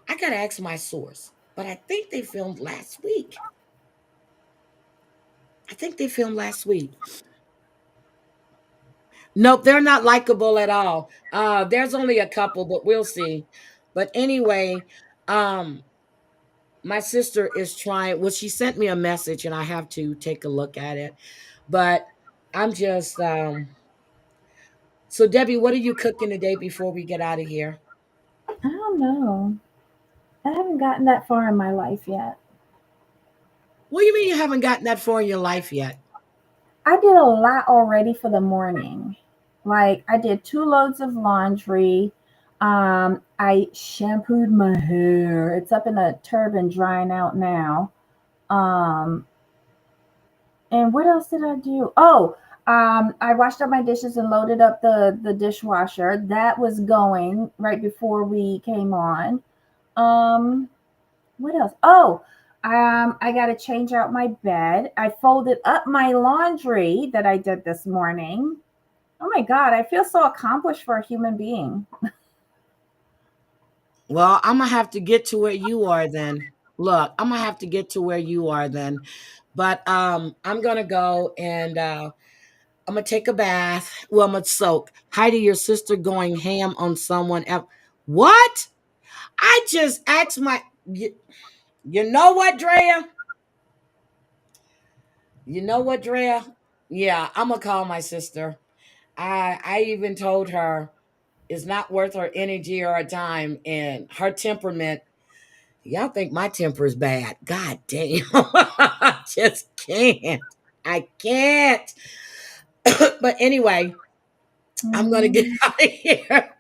I gotta ask my source, but I think they filmed last week. Nope, they're not likable at all. There's only a couple, but we'll see. But anyway, my sister is trying. Well, she sent me a message, and I have to take a look at it. But I'm just. So Debbie, what are you cooking today before we get out of here? I don't know. I haven't gotten that far in my life yet. What do you mean you haven't gotten that far in your life yet? I did a lot already for the morning. Like I did 2 loads of laundry. I shampooed my hair. It's up in a turban drying out now. And what else did I do? Oh, I washed up my dishes and loaded up the dishwasher. That was going right before we came on. What else? Oh, I got to change out my bed. I folded up my laundry that I did this morning. Oh my God, I feel so accomplished for a human being. Well, I'm gonna have to get to where you are then. Look, I'm gonna have to get to where you are then. But I'm gonna go and I'm gonna take a bath. Well, I'm gonna soak. Heidi, your sister going ham on someone else. What? I just asked you know what, Drea? You know what, Drea? Yeah, I'm gonna call my sister. I even told her it's not worth her energy or her time and her temperament. Y'all think my temper is bad. God damn. I just can't. I can't. But anyway, I'm gonna get out of here.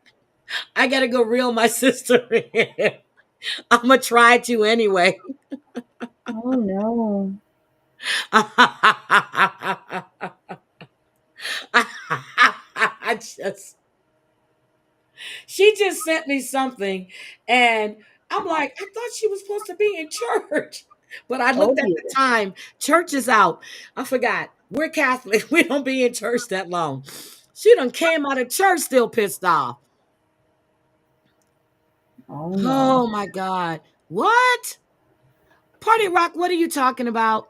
I gotta go reel my sister in. I'm gonna try to anyway. Oh no. I just She just sent me something and I'm like, I thought she was supposed to be in church. But I looked Told at you. the time. Church is out. I forgot. We're Catholic. We don't be in church that long. She done came out of church still pissed off. Oh no. Oh my God. What? Party Rock, what are you talking about?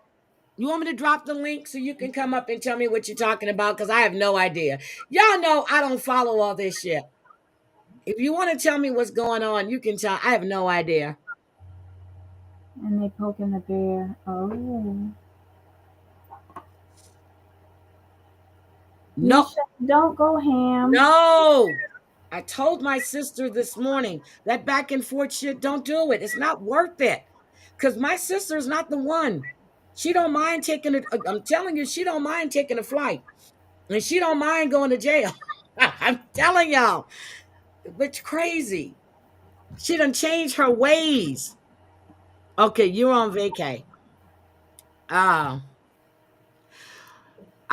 You want me to drop the link so you can come up and tell me what you're talking about? Because I have no idea. Y'all know I don't follow all this shit. If you want to tell me what's going on, you can tell. I have no idea. And they poking the bear. Oh. No. Nisha, don't go ham. No. I told my sister this morning that back and forth shit, don't do it. It's not worth it. Because my sister's not the one. She don't mind taking it. I'm telling you, she don't mind taking a flight. And she don't mind going to jail. I'm telling y'all. It's crazy. She done changed her ways. Okay, you're on vacay. I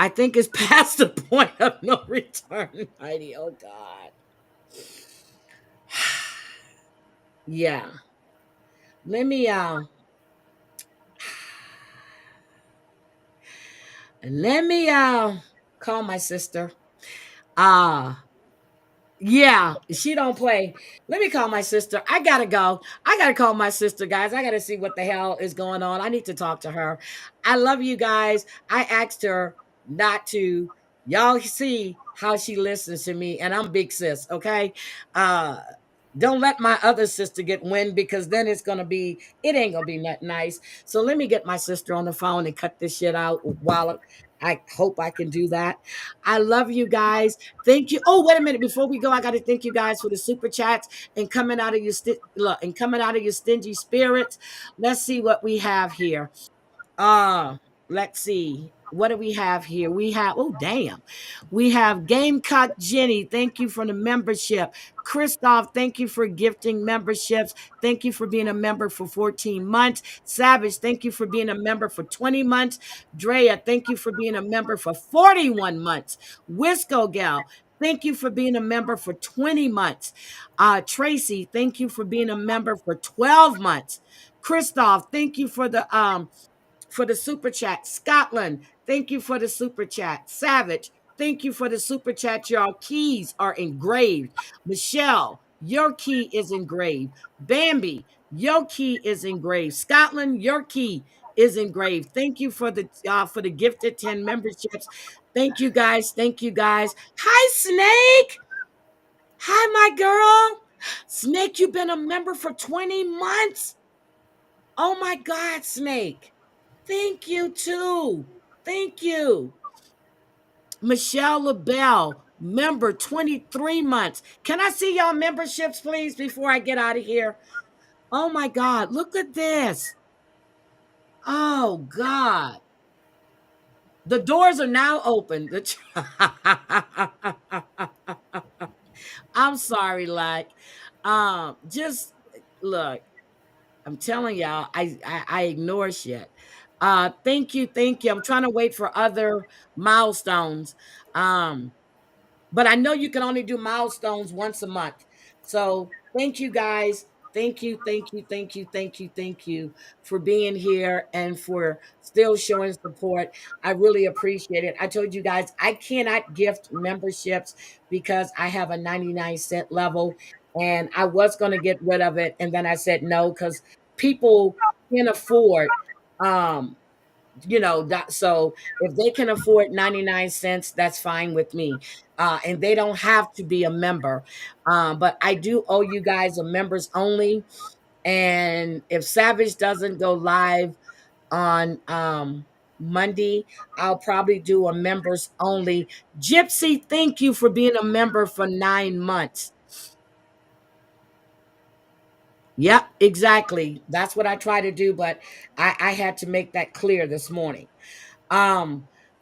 think it's past the point of no return, Heidi. Oh God. Yeah. Let me call my sister. Yeah, she don't play. Let me call my sister. I gotta go. I gotta call my sister, guys. I gotta see what the hell is going on. I need to talk to her. I love you guys. I asked her not to. Y'all see how she listens to me, and I'm big sis, okay? Don't let my other sister get wind, because then it ain't gonna be that nice. So let me get my sister on the phone and cut this shit out while I hope I can do that. I love you guys. Thank you. Oh, wait a minute. Before we go, I got to thank you guys for the super chats and coming out of your stingy spirits. Let's see what we have here. Let's see. What do we have here? We have, oh, damn. We have Gamecock Jenny. Thank you for the membership. Christoph, thank you for gifting memberships. Thank you for being a member for 14 months. Savage, thank you for being a member for 20 months. Drea, thank you for being a member for 41 months. Wisco Gal, thank you for being a member for 20 months. Tracy, thank you for being a member for 12 months. Christoph, thank you for the super chat. Scotland, thank you for the super chat. Savage, thank you for the super chat. Your keys are engraved. Michelle, your key is engraved. Bambi, your key is engraved. Scotland, your key is engraved. Thank you for the gifted 10 memberships. Thank you guys. Thank you guys. Hi, Snake. Hi, my girl. Snake, you've been a member for 20 months. Oh my God, Snake. Thank you too. Thank you. Michelle LaBelle, member 23 months. Can I see y'all memberships, please, before I get out of here? Oh my God, look at this. Oh God. The doors are now open. I'm sorry, like, just look. I'm telling y'all, I ignore shit. Thank you. I'm trying to wait for other milestones. But I know you can only do milestones once a month. So thank you guys. Thank you for being here and for still showing support. I really appreciate it. I told you guys I cannot gift memberships because I have a 99-cent level, and I was going to get rid of it, and then I said no, because people can afford so if they can afford 99 cents, that's fine with me. And they don't have to be a member. But I do owe you guys a members only. And if Savage doesn't go live on Monday, I'll probably do a members only. Gypsy, thank you for being a member for 9 months. Yep, exactly. That's what I try to do, but I had to make that clear this morning. I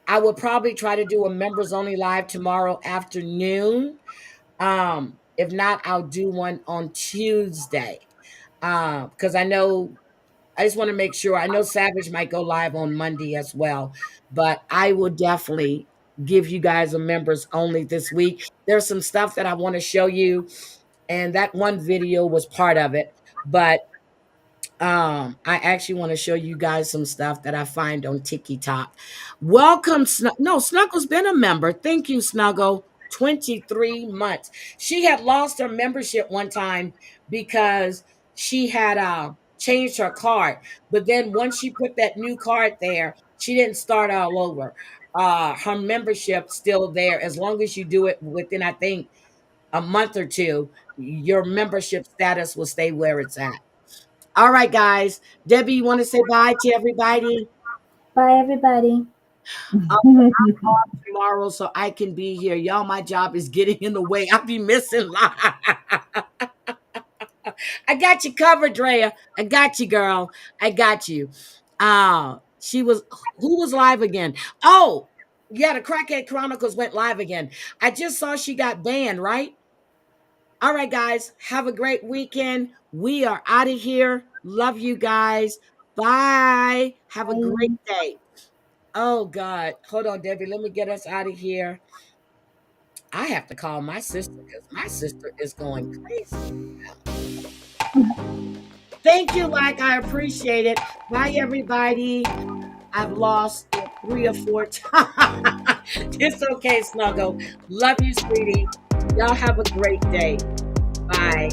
will probably try to do a members only live tomorrow afternoon. If not, I'll do one on Tuesday. Because I just want to make sure. I know Savage might go live on Monday as well, but I will definitely give you guys a members only this week. There's some stuff that I want to show you, and that one video was part of it. But I actually want to show you guys some stuff that I find on TikTok. Welcome, Snuggle's been a member. Thank you, Snuggle. 23 months. She had lost her membership one time because she had changed her card. But then once she put that new card there, she didn't start all over. Her membership's still there. As long as you do it within, I think, a month or two, your membership status will stay where it's at. All right, guys. Debbie, you want to say bye to everybody? Bye, everybody. I'm off tomorrow so I can be here. Y'all, my job is getting in the way. I'll be missing live. I got you covered, Drea. I got you, girl. I got you. Who was live again? Oh, yeah, the Crackhead Chronicles went live again. I just saw she got banned, right? All right, guys, have a great weekend. We are out of here. Love you guys. Bye. Have a great day. Oh, God. Hold on, Debbie. Let me get us out of here. I have to call my sister because my sister is going crazy. Thank you, like. I appreciate it. Bye, everybody. I've lost it 3 or 4 times. It's okay, Snuggle. Love you, sweetie. Y'all have a great day. Bye.